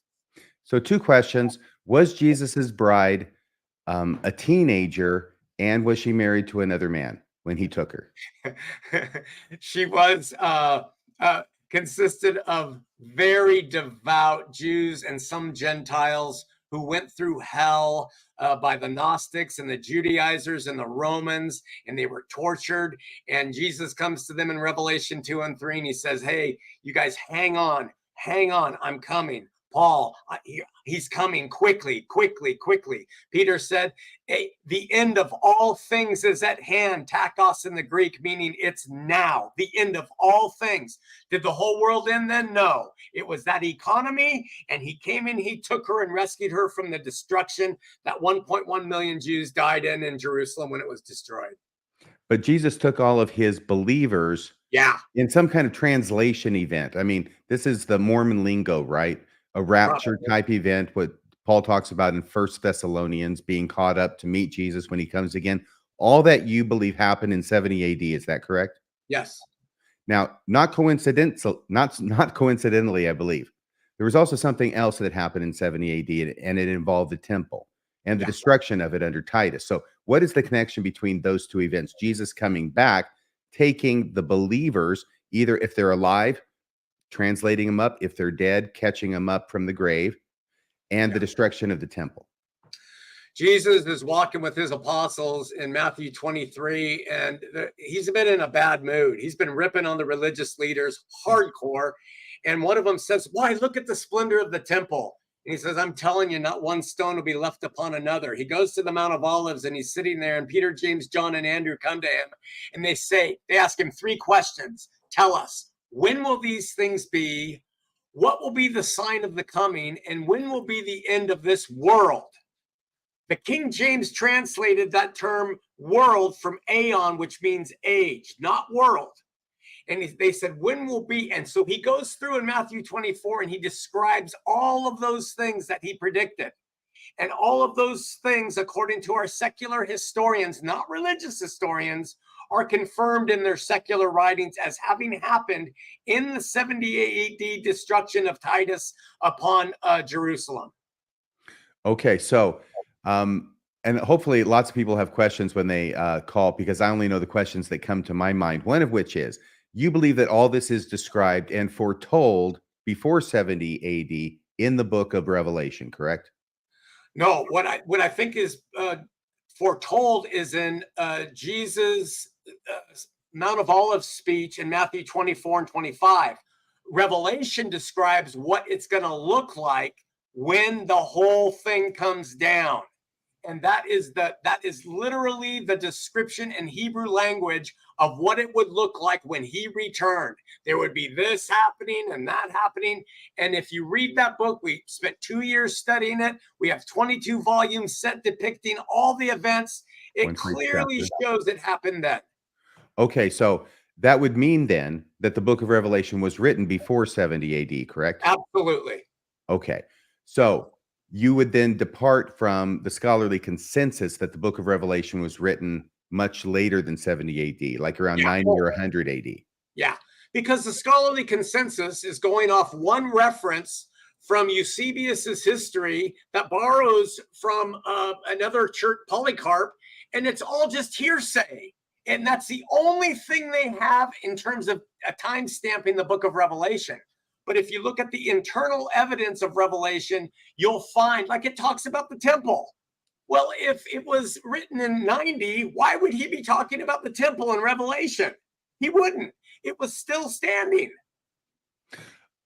So, two questions. Was Jesus's bride a teenager, and was she married to another man when he took her? She was consisted of very devout Jews and some Gentiles who went through hell by the Gnostics and the Judaizers and the Romans, and they were tortured. And Jesus comes to them in Revelation 2 and 3, and he says, hey, you guys hang on, I'm coming. Paul, he's coming quickly, quickly, quickly. Peter said, hey, the end of all things is at hand. Takos in the Greek, meaning it's now, the end of all things. Did the whole world end then? No. It was that economy, and he came in, he took her and rescued her from the destruction that 1.1 million Jews died in Jerusalem when it was destroyed. But Jesus took all of his believers in some kind of translation event. I mean, this is the Mormon lingo, right? A rapture type event, what Paul talks about in 1 Thessalonians, being caught up to meet Jesus when he comes again. All that you believe happened in 70 AD. Is that correct? Yes. Now, not coincidentally, I believe there was also something else that happened in 70 AD, and it involved the temple and the destruction of it under Titus. So what is the connection between those two events? Jesus coming back, taking the believers, either if they're alive, translating them up, if they're dead, catching them up from the grave, and the destruction of the temple. Jesus is walking with his apostles in Matthew 23, and he's been in a bad mood. He's been ripping on the religious leaders hardcore. And one of them says, why, look at the splendor of the temple. And he says, I'm telling you, not one stone will be left upon another. He goes to the Mount of Olives, and he's sitting there, and Peter, James, John, and Andrew come to him, and they ask him three questions. Tell us, when will these things be? What will be the sign of the coming? And when will be the end of this world? The King James translated that term world from aeon, which means age, not world. And they said, when will be? And so he goes through in Matthew 24 and he describes all of those things that he predicted. And all of those things, according to our secular historians, not religious historians, are confirmed in their secular writings as having happened in the 70 AD destruction of Titus upon Jerusalem. Okay, so and hopefully lots of people have questions when they call, because I only know the questions that come to my mind. One of which is, you believe that all this is described and foretold before 70 AD in the book of Revelation, correct? No, what I think is foretold is in Jesus' Mount of Olives speech in Matthew 24 and 25. Revelation describes what it's going to look like when the whole thing comes down. And that is literally the description in Hebrew language of what it would look like when he returned. There would be this happening and that happening. And if you read that book, we spent 2 years studying it. We have 22 volumes set depicting all the events. It clearly shows it happened then. Okay, so that would mean then that the book of Revelation was written before 70 AD, correct? Absolutely. Okay, so you would then depart from the scholarly consensus that the book of Revelation was written much later than 70 AD, like around 90 or 100 AD. Yeah, because the scholarly consensus is going off one reference from Eusebius's history that borrows from another church, Polycarp, and it's all just hearsay. And that's the only thing they have in terms of a time stamping the book of Revelation. But if you look at the internal evidence of Revelation, you'll find, like, it talks about the temple. Well, if it was written in 90, why would he be talking about the temple in Revelation? He wouldn't. It was still standing.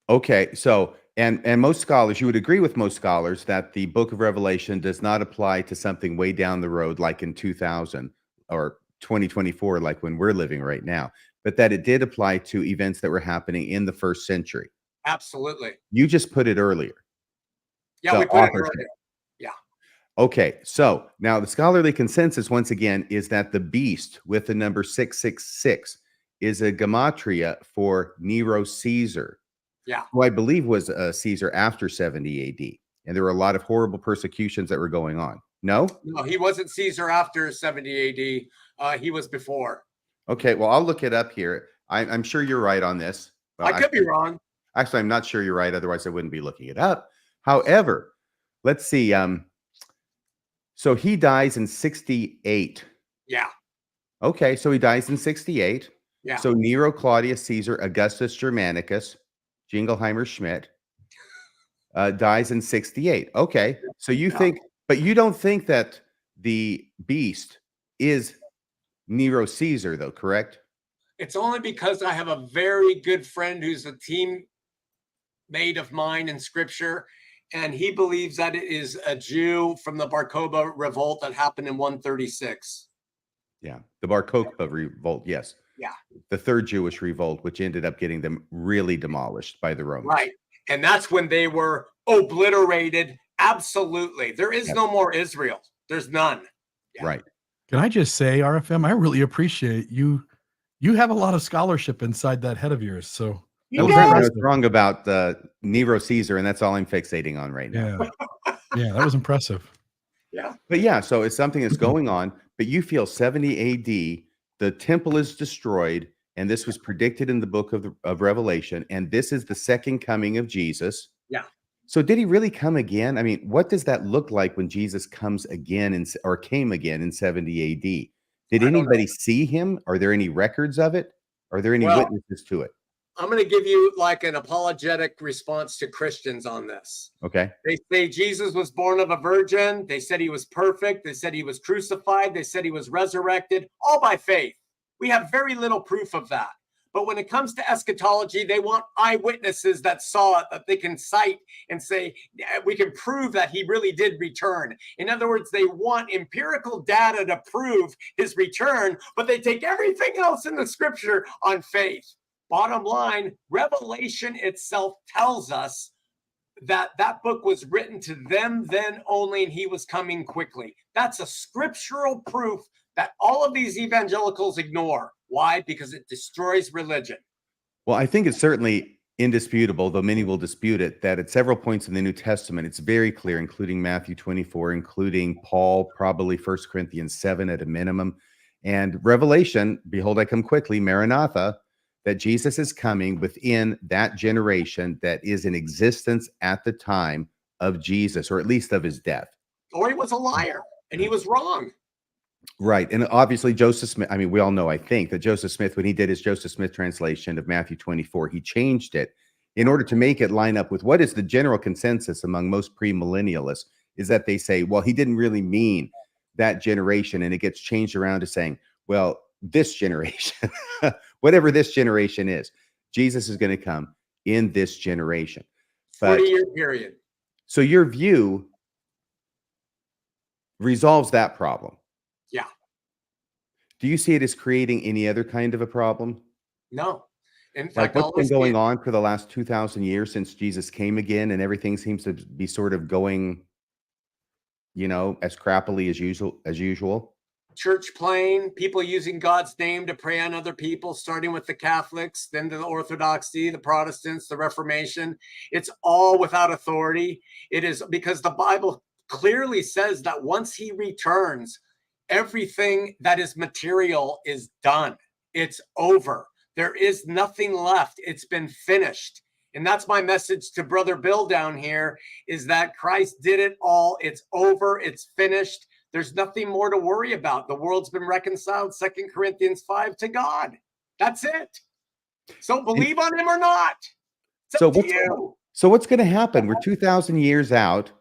Okay, so and most scholars, you would agree with most scholars that the book of Revelation does not apply to something way down the road, like in 2000 or 2024, like when we're living right now, but that it did apply to events that were happening in the first century. Absolutely. You just put it earlier. Yeah, we put it earlier. Yeah. Okay, so now the scholarly consensus, once again, is that the beast with the number 666 is a gematria for Nero Caesar. Yeah. Who I believe was Caesar after 70 AD. And there were a lot of horrible persecutions that were going on. No? No, he wasn't Caesar after 70 AD. He was before. Okay, well, I'll look it up here. I'm sure you're right on this. I could be wrong. Actually, I'm not sure you're right. Otherwise, I wouldn't be looking it up. However, let's see. So he dies in 68. Yeah. Okay, so he dies in 68. Yeah. So Nero, Claudius, Caesar, Augustus, Germanicus, Jingleheimer, Schmidt dies in 68. Okay, so you think, but you don't think that the beast is Nero Caesar, though, correct? It's only because I have a very good friend who's a teammate of mine in Scripture, and he believes that it is a Jew from the Bar Kokhba revolt that happened in 136. Yeah, the Bar Kokhba revolt, yes. Yeah. The third Jewish revolt, which ended up getting them really demolished by the Romans. Right, and that's when they were obliterated. Absolutely. There is no more Israel. There's none. Yeah. Right. Can I just say, RFM, I really appreciate you. You have a lot of scholarship inside that head of yours. So I was wrong about Nero Caesar, and that's all I'm fixating on right now. Yeah. Yeah, that was impressive. Yeah. But yeah, so it's something that's going on, but you feel 70 AD, the temple is destroyed, and this was predicted in the book of Revelation, and this is the second coming of Jesus. Yeah. So did he really come again? I mean, what does that look like when Jesus comes again or came again in 70 AD? Did anybody see him? Are there any records of it? Are there any witnesses to it? I'm going to give you like an apologetic response to Christians on this. Okay. They say Jesus was born of a virgin. They said he was perfect. They said he was crucified. They said he was resurrected, all by faith. We have very little proof of that. But when it comes to eschatology, they want eyewitnesses that saw it, that they can cite and say, we can prove that he really did return. In other words, they want empirical data to prove his return, but they take everything else in the scripture on faith. Bottom line, Revelation itself tells us that that book was written to them then only, and he was coming quickly. That's a scriptural proof that all of these evangelicals ignore. Why? Because it destroys religion. Well, I think it's certainly indisputable, though many will dispute it, that at several points in the New Testament, it's very clear, including Matthew 24, including Paul, probably 1 Corinthians 7 at a minimum, and Revelation, behold, I come quickly, Maranatha, that Jesus is coming within that generation that is in existence at the time of Jesus, or at least of his death. Or he was a liar, and he was wrong. Right. And obviously Joseph Smith, I mean, we all know, I think, that Joseph Smith, when he did his Joseph Smith translation of Matthew 24, he changed it in order to make it line up with what is the general consensus among most premillennialists, is that they say, well, he didn't really mean that generation. And it gets changed around to saying, well, this generation, whatever this generation is. Jesus is going to come in this generation. But 40-year period. so your view resolves that problem. Yeah. Do you see it as creating any other kind of a problem? No. In Like fact, what's been going on for the last 2,000 years since Jesus came again, and everything seems to be sort of going, you know, as crappily as usual. Church playing, people using God's name to prey on other people, starting with the Catholics, then the Orthodoxy, the Protestants, the Reformation. It's all without authority. It is because the Bible clearly says that once he returns, everything that is material is done. It's over. There is nothing left. It's been finished. And that's my message to Brother Bill down here, is that Christ did it all. It's over. It's finished. There's nothing more to worry about. The world's been reconciled, 2 Corinthians 5, to God. That's it. So believe on him or not. It's up to you. So what's going to happen? We're 2,000 years out.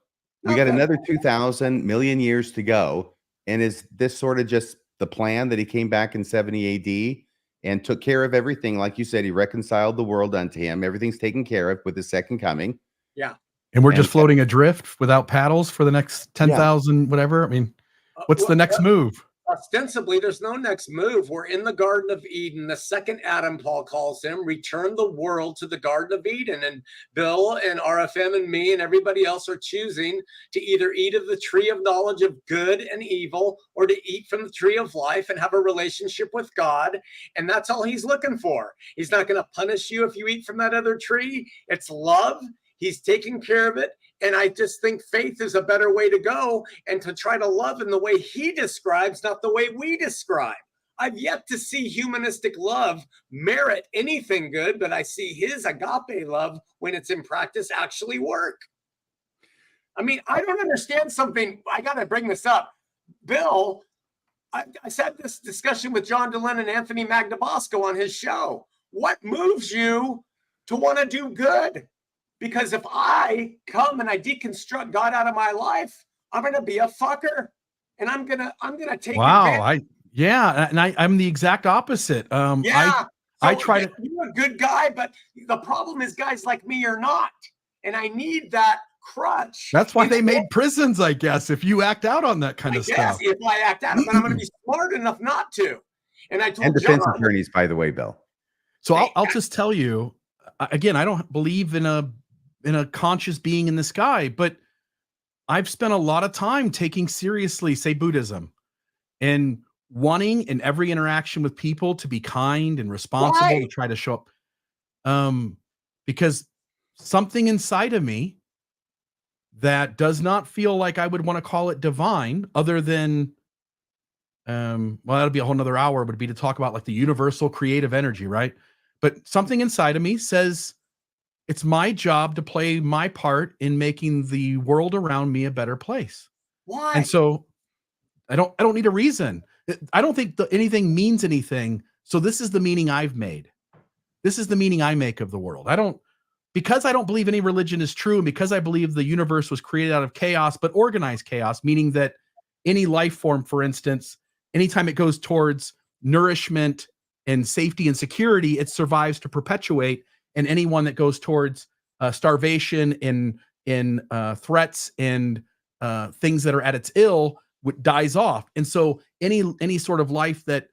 We got another 2,000 million years to go. And is this sort of just the plan that he came back in 70 AD and took care of everything? Like you said, he reconciled the world unto him. Everything's taken care of with his second coming. Yeah. And we're just floating adrift without paddles for the next 10,000, whatever. I mean, what's the next move? Ostensibly, there's no next move. We're in the Garden of Eden. The second Adam, Paul calls him, return the world to the Garden of Eden. And Bill and RFM and me and everybody else are choosing to either eat of the tree of knowledge of good and evil, or to eat from the tree of life and have a relationship with God. And that's all he's looking for. He's not going to punish you if you eat from that other tree. It's love. He's taking care of it. And I just think faith is a better way to go, and to try to love in the way he describes, not the way we describe. I've yet to see humanistic love merit anything good, but I see his agape love, when it's in practice, actually work. I mean, I don't understand something. I got to bring this up. Bill, I had this discussion with John Dehlin and Anthony Magnabosco on his show. What moves you to want to do good? Because if I come and I deconstruct God out of my life, I'm going to be a fucker, and I'm going to take advantage. I'm the exact opposite. I try to. You're a good guy, but the problem is guys like me are not, and I need that crutch. That's why they made prisons, I guess. If you act out on that kind of stuff. If I act out, but I'm going to be smart enough not to. And I told defense John, attorneys, by the way, Bill. So I'll just tell you again. I don't believe in a conscious being in the sky, but I've spent a lot of time taking seriously, say, Buddhism, and wanting in every interaction with people to be kind and responsible, to try to show up. Because something inside of me that does not feel like I would want to call it divine, other than, well, that'll be a whole nother hour, would be to talk about like the universal creative energy, right? But something inside of me says, it's my job to play my part in making the world around me a better place. Why? And so I don't need a reason. I don't think anything means anything. So this is the meaning I've made. This is the meaning I make of the world. Because I don't believe any religion is true, and because I believe the universe was created out of chaos, but organized chaos, meaning that any life form, for instance, anytime it goes towards nourishment and safety and security, it survives to perpetuate. And anyone that goes towards starvation and threats and things that are at its ill dies off. And so any sort of life that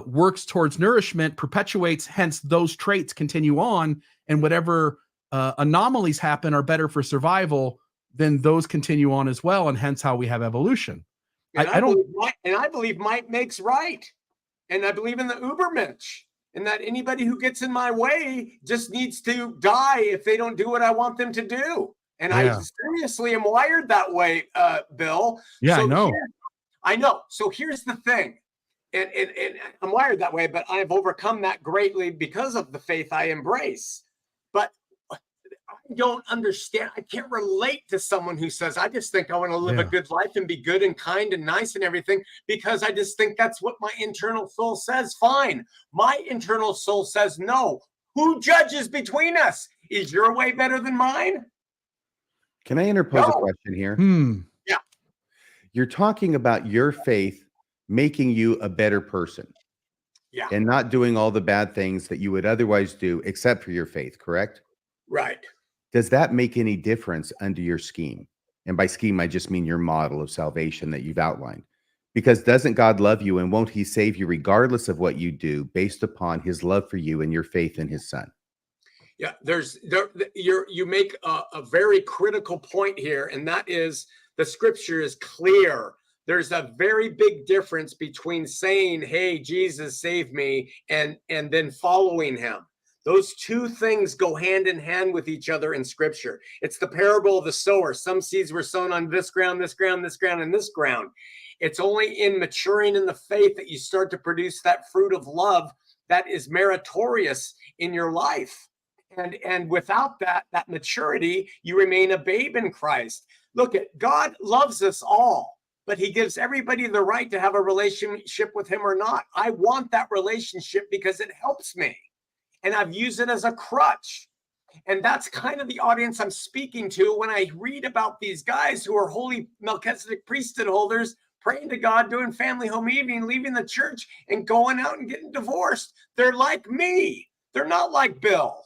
works towards nourishment perpetuates, hence those traits continue on, and whatever anomalies happen are better for survival, then those continue on as well, and hence how we have evolution. And I believe might makes right. And I believe in the Ubermensch. And that anybody who gets in my way just needs to die if they don't do what I want them to do. And I seriously am wired that way, Bill. Yeah, so I know. I know. So here's the thing. And I'm wired that way, but I've overcome that greatly because of the faith I embrace. But I don't understand. I can't relate to someone who says, I just think I want to live a good life and be good and kind and nice and everything, because I just think that's what my internal soul says. Fine. My internal soul says no. Who judges between us? Is your way better than mine? Can I interpose a question here? Yeah. You're talking about your faith making you a better person. Yeah. and not doing all the bad things that you would otherwise do except for your faith, correct? Right. Does that make any difference under your scheme? And by scheme, I just mean your model of salvation that you've outlined. Because doesn't God love you, and won't he save you regardless of what you do based upon his love for you and your faith in his son? Yeah, you make a very critical point here, and that is the scripture is clear. There's a very big difference between saying, "Hey, Jesus, save me," and then following him. Those two things go hand in hand with each other in scripture. It's the parable of the sower. Some seeds were sown on this ground, this ground, this ground, and this ground. It's only in maturing in the faith that you start to produce that fruit of love that is meritorious in your life. And without that maturity, you remain a babe in Christ. Look, God loves us all, but he gives everybody the right to have a relationship with him or not. I want that relationship because it helps me. And I've used it as a crutch. And that's kind of the audience I'm speaking to when I read about these guys who are holy Melchizedek priesthood holders, praying to God, doing family home evening, leaving the church and going out and getting divorced. They're like me. They're not like Bill.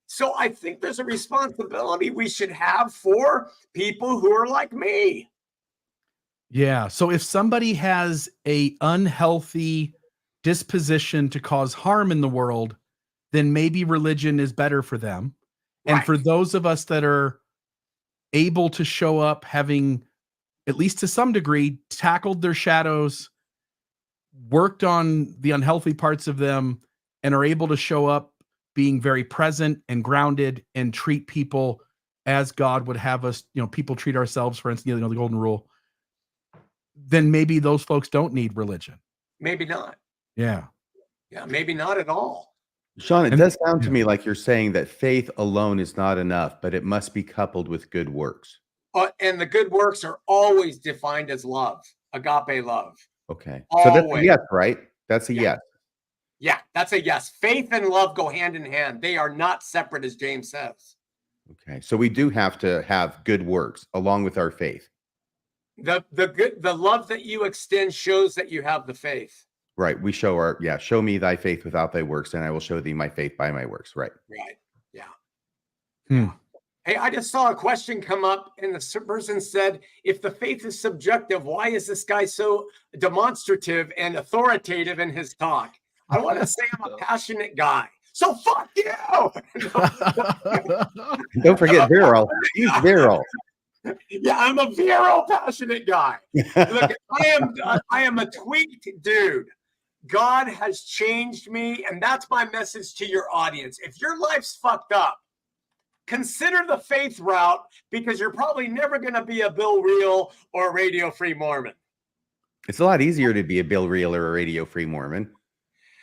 So I think there's a responsibility we should have for people who are like me. Yeah. So if somebody has a unhealthy disposition to cause harm in the world, then maybe religion is better for them. And Right. for those of us that are able to show up having, at least to some degree, tackled their shadows, worked on the unhealthy parts of them, and are able to show up being very present and grounded and treat people as God would have us, people treat ourselves, for instance, the golden rule, then maybe those folks don't need religion. Maybe not. Yeah. Yeah, maybe not at all. Sean, it And- does sound to yeah. me like you're saying that faith alone is not enough, but it must be coupled with good works. And the good works are always defined as love, agape love. Okay. So that's a Always. yes, right? That's a Yeah. yes. Yeah, that's a yes. Faith and love go hand in hand. They are not separate, as James says. Okay. So we do have to have good works along with our faith. The love that you extend shows that you have the faith. Right. We show show me thy faith without thy works, and I will show thee my faith by my works. Right. Right. Yeah. Hmm. Hey, I just saw a question come up, and the person said, if the faith is subjective, why is this guy so demonstrative and authoritative in his talk? I want to say I'm a passionate guy. So fuck you. Don't forget virile. Use virile. Yeah, I'm a virile, passionate guy. Look, I am a tweaked dude. God has changed me, and that's my message to your audience. If your life's fucked up, consider the faith route, because you're probably never going to be a Bill Reel or a Radio Free Mormon. It's a lot easier to be a Bill Reel or a Radio Free Mormon.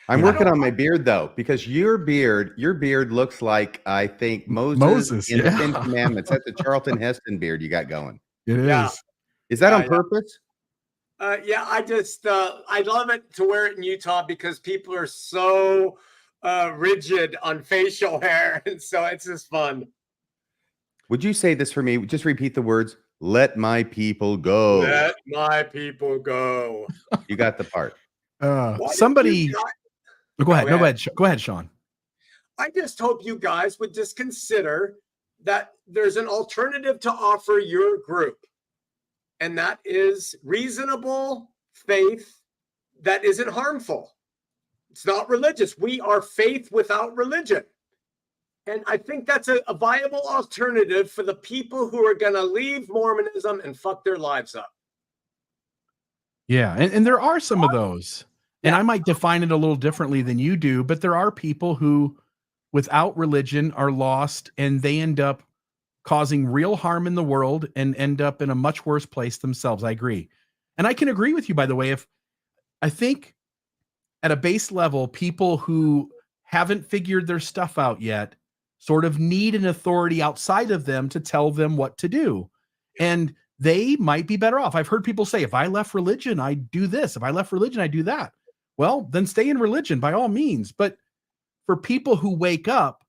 I'm Yeah. working on my beard though, because your beard looks like, I think, Moses in the yeah. 10 Commandments. That's the Charlton Heston beard you got going. It is. Yeah. Is that on Yeah. purpose? Yeah, I love it to wear it in Utah because people are so rigid on facial hair, and so it's just fun. Would you say this for me? Just repeat the words, let my people go. Let my people go. You got the part. Why don't Somebody you guys- go ahead. Go No, ahead. go ahead, Sean. I just hope you guys would just consider that there's an alternative to offer your group, and that is reasonable faith that isn't harmful. It's not religious. We are faith without religion. And I think that's a viable alternative for the people who are going to leave Mormonism and fuck their lives up. Yeah, and there are some of those. And Yeah. I might define it a little differently than you do, but there are people who, without religion, are lost, and they end up causing real harm in the world and end up in a much worse place themselves. I agree. And I can agree with you, by the way, if I think at a base level, people who haven't figured their stuff out yet sort of need an authority outside of them to tell them what to do. And they might be better off. I've heard people say, if I left religion, I do this. If I left religion, I do that. Well, then stay in religion by all means. But for people who wake up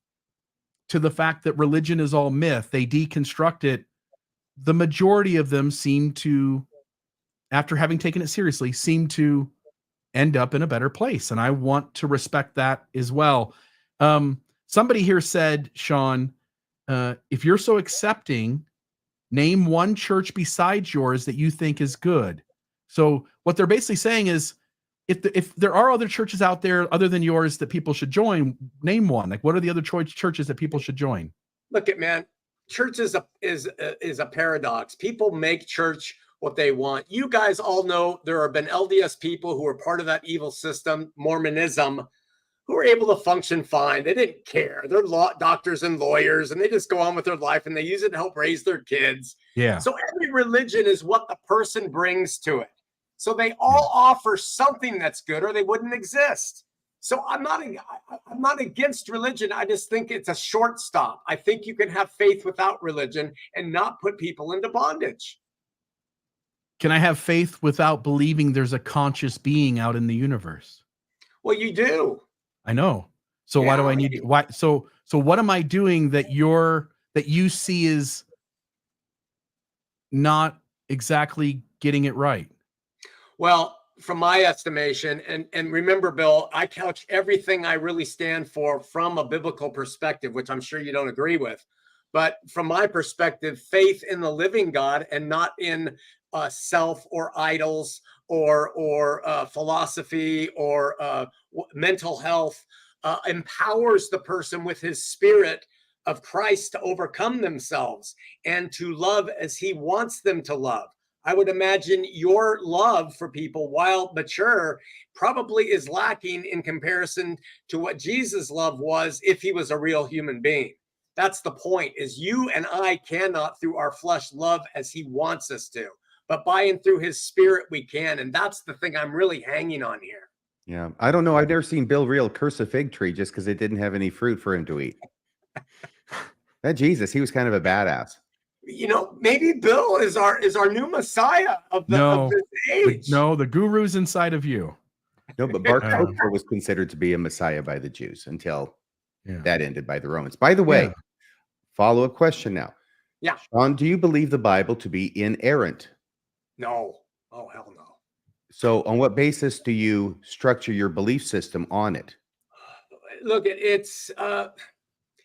to the fact that religion is all myth, they deconstruct it, the majority of them seem to, after having taken it seriously, seem to end up in a better place. And I want to respect that as well. Somebody here said, Shawn, if you're so accepting, name one church besides yours that you think is good. So what they're basically saying is, if there are other churches out there other than yours that people should join, name one. Like, what are the other churches that people should join? Look at, man, church is a paradox. People make church what they want. You guys all know there have been LDS people who are part of that evil system, Mormonism, who are able to function fine. They didn't care. They're doctors and lawyers, and they just go on with their life, and they use it to help raise their kids. Yeah. So every religion is what the person brings to it. So they all offer something that's good, or they wouldn't exist. So I'm not against religion. I just think it's a short stop. I think you can have faith without religion and not put people into bondage. Can I have faith without believing there's a conscious being out in the universe? Well, you do. I know. So why do I need why? So what am I doing that you see is not exactly getting it right? Well, from my estimation, and remember, Bill, I couch everything I really stand for from a biblical perspective, which I'm sure you don't agree with. But from my perspective, faith in the living God and not in self or idols or philosophy or mental health empowers the person with his spirit of Christ to overcome themselves and to love as he wants them to love. I would imagine your love for people, while mature, probably is lacking in comparison to what Jesus' love was if he was a real human being. That's the point, is you and I cannot through our flesh love as he wants us to, but by and through his spirit we can. And that's the thing I'm really hanging on here. Yeah. I don't know. I've never seen Bill Reel curse a fig tree just because it didn't have any fruit for him to eat. That Jesus, he was kind of a badass. You know, maybe Bill is our new Messiah of this age. No, the guru's inside of you. No, but Bar Kokhba was considered to be a Messiah by the Jews until that ended by the Romans. By the way, follow-up question now. Yeah. Shawn, do you believe the Bible to be inerrant? No. Oh, hell no. So on what basis do you structure your belief system on it? Look, it's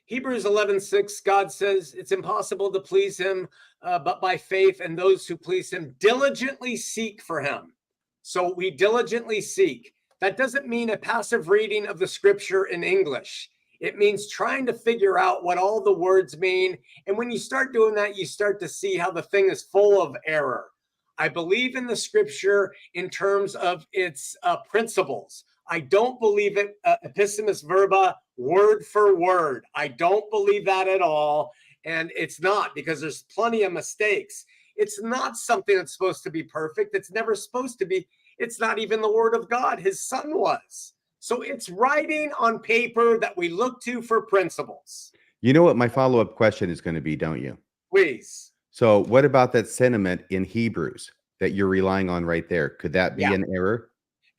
Hebrews 11:6, God says it's impossible to please him, but by faith, and those who please him diligently seek for him. So we diligently seek. That doesn't mean a passive reading of the scripture in English. It means trying to figure out what all the words mean. And when you start doing that, you start to see how the thing is full of error. I believe in the scripture in terms of its principles. I don't believe it epistemis verba, word for word. I don't believe that at all. And it's not, because there's plenty of mistakes. It's not something that's supposed to be perfect. It's never supposed to be. It's not even the word of God. His son was. So it's writing on paper that we look to for principles. You know what my follow-up question is going to be, don't you? Please. So what about that sentiment in Hebrews that you're relying on right there? Could that be an error?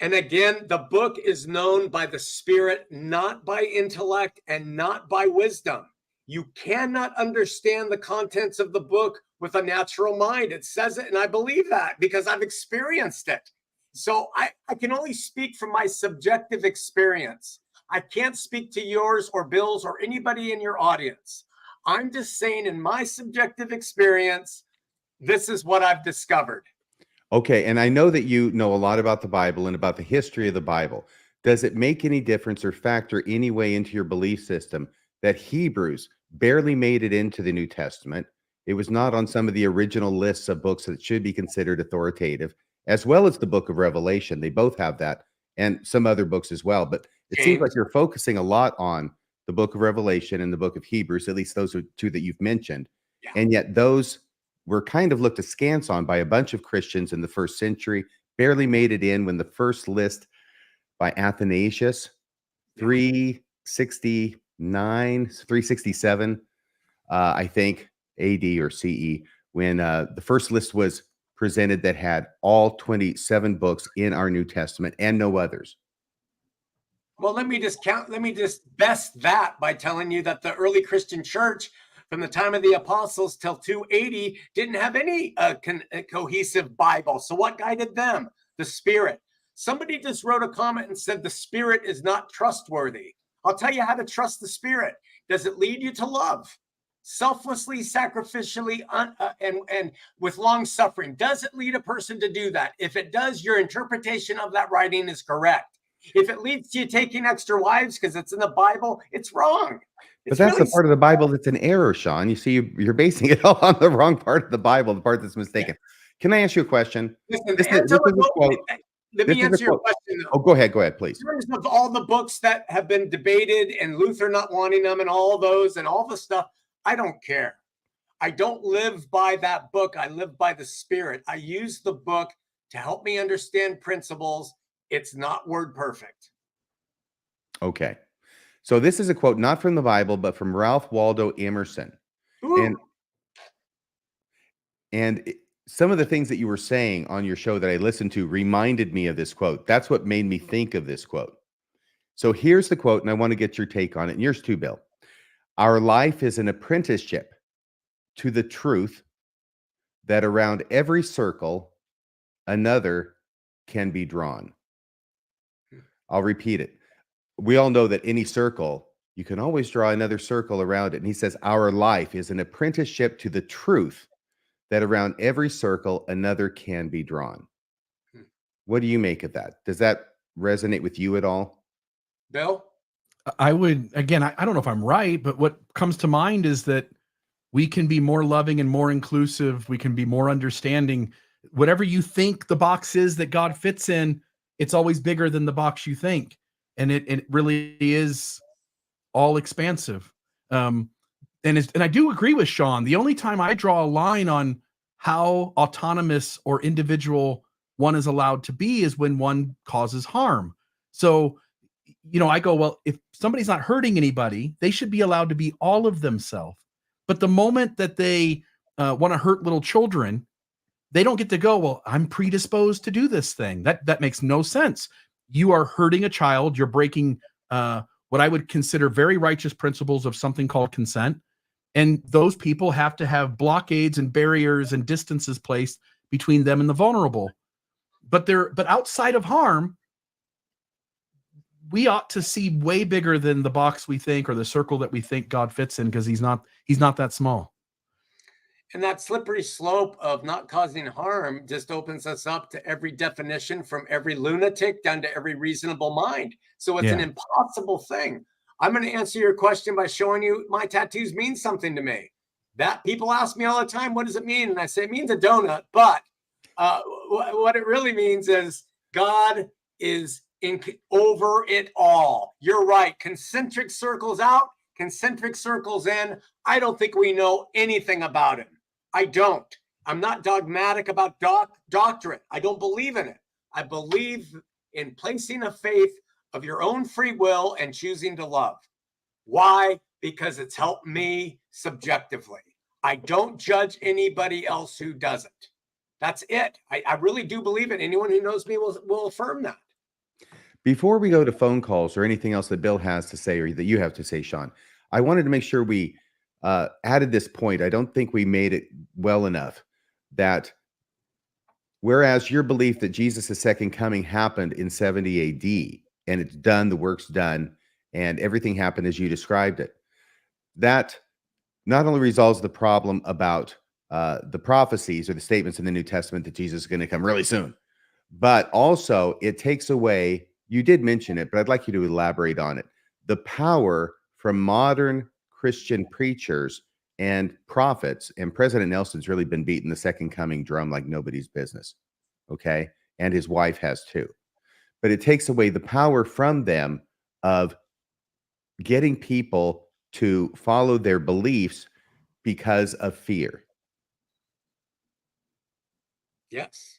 And again, the book is known by the Spirit, not by intellect and not by wisdom. You cannot understand the contents of the book with a natural mind. It says it, and I believe that because I've experienced it. So I can only speak from my subjective experience. I can't speak to yours or Bill's or anybody in your audience. I'm just saying, in my subjective experience, this is what I've discovered. Okay, and I know that you know a lot about the Bible and about the history of the Bible. Does it make any difference or factor any way into your belief system that Hebrews barely made it into the New Testament? It was not on some of the original lists of books that should be considered authoritative, as well as the book of Revelation. They both have that, and some other books as well. But it seems like you're focusing a lot on the book of Revelation and the book of Hebrews, at least those are two that you've mentioned. Yeah. And yet those were kind of looked askance on by a bunch of Christians in the first century, barely made it in when the first list by Athanasius, 367, I think, AD or CE, when the first list was presented that had all 27 books in our New Testament and no others. Well, let me just best that by telling you that the early Christian church from the time of the apostles till 280 didn't have any cohesive Bible. So what guided them? The Spirit. Somebody just wrote a comment and said the Spirit is not trustworthy. I'll tell you how to trust the Spirit. Does it lead you to love? Selflessly, sacrificially, and with long suffering? Does it lead a person to do that? If it does, your interpretation of that writing is correct. If it leads to you taking extra wives because it's in the Bible, it's wrong. But that's the part of the Bible that's an error, Shawn. You see, you're basing it all on the wrong part of the Bible, the part that's mistaken. Can I ask you a question? Listen, This is a quote. Let me answer your question. Oh, go ahead, please. In terms of all the books that have been debated and Luther not wanting them and all those and all the stuff, I don't care. I don't live by that book. I live by the Spirit. I use the book to help me understand principles. It's not word perfect. Okay. So this is a quote not from the Bible, but from Ralph Waldo Emerson. Ooh. And some of the things that you were saying on your show that I listened to reminded me of this quote. That's what made me think of this quote. So here's the quote, and I want to get your take on it. And yours too, Bill. Our life is an apprenticeship to the truth that around every circle, another can be drawn. I'll repeat it. We all know that any circle, you can always draw another circle around it. And he says, our life is an apprenticeship to the truth that around every circle, another can be drawn. What do you make of that? Does that resonate with you at all? Bill? I would, again, I don't know if I'm right, but what comes to mind is that we can be more loving and more inclusive. We can be more understanding. Whatever you think the box is that God fits in, it's always bigger than the box you think. And it really is all expansive. And I do agree with Shawn. The only time I draw a line on how autonomous or individual one is allowed to be is when one causes harm. So, I go, well, if somebody's not hurting anybody, they should be allowed to be all of themselves. But the moment that they want to hurt little children, they don't get to go, well, I'm predisposed to do this thing. That makes no sense. You are hurting a child. You're breaking what I would consider very righteous principles of something called consent. And those people have to have blockades and barriers and distances placed between them and the vulnerable. But outside of harm, we ought to see way bigger than the box we think or the circle that we think God fits in, because he's not that small. And that slippery slope of not causing harm just opens us up to every definition from every lunatic down to every reasonable mind. So it's an impossible thing. I'm going to answer your question by showing you my tattoos mean something to me. That people ask me all the time, what does it mean? And I say, it means a donut. But what it really means is God is over it all. You're right. Concentric circles out, concentric circles in. I don't think we know anything about him. I don't. I'm not dogmatic about doctrine. I don't believe in it. I believe in placing a faith of your own free will and choosing to love. Why? Because it's helped me subjectively. I don't judge anybody else who doesn't. That's it. I really do believe it. Anyone who knows me will affirm that. Before we go to phone calls or anything else that Bill has to say or that you have to say, Shawn, I wanted to make sure we added this point. I don't think we made it well enough, that whereas your belief that Jesus' second coming happened in 70 AD and it's done, the work's done, and everything happened as you described it, that not only resolves the problem about the prophecies or the statements in the New Testament that Jesus is going to come really soon, but also it takes away, you did mention it, but I'd like you to elaborate on it, the power from modern Christian preachers and prophets. And President Nelson's really been beating the second coming drum like nobody's business. Okay. And his wife has too. But it takes away the power from them of getting people to follow their beliefs because of fear. Yes.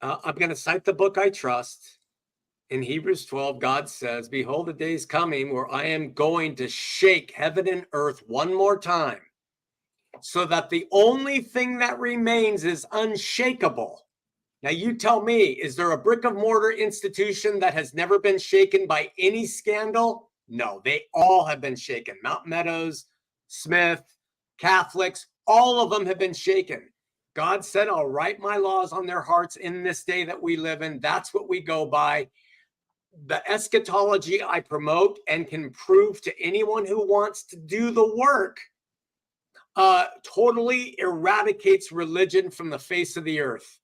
I'm going to cite the book I trust. In Hebrews 12, God says, behold, the day is coming where I am going to shake heaven and earth one more time, so that the only thing that remains is unshakable. Now, you tell me, is there a brick of mortar institution that has never been shaken by any scandal? No, they all have been shaken. Mount Meadows, Smith, Catholics, all of them have been shaken. God said, I'll write my laws on their hearts in this day that we live in. That's what we go by. The eschatology I promote and can prove to anyone who wants to do the work totally eradicates religion from the face of the earth.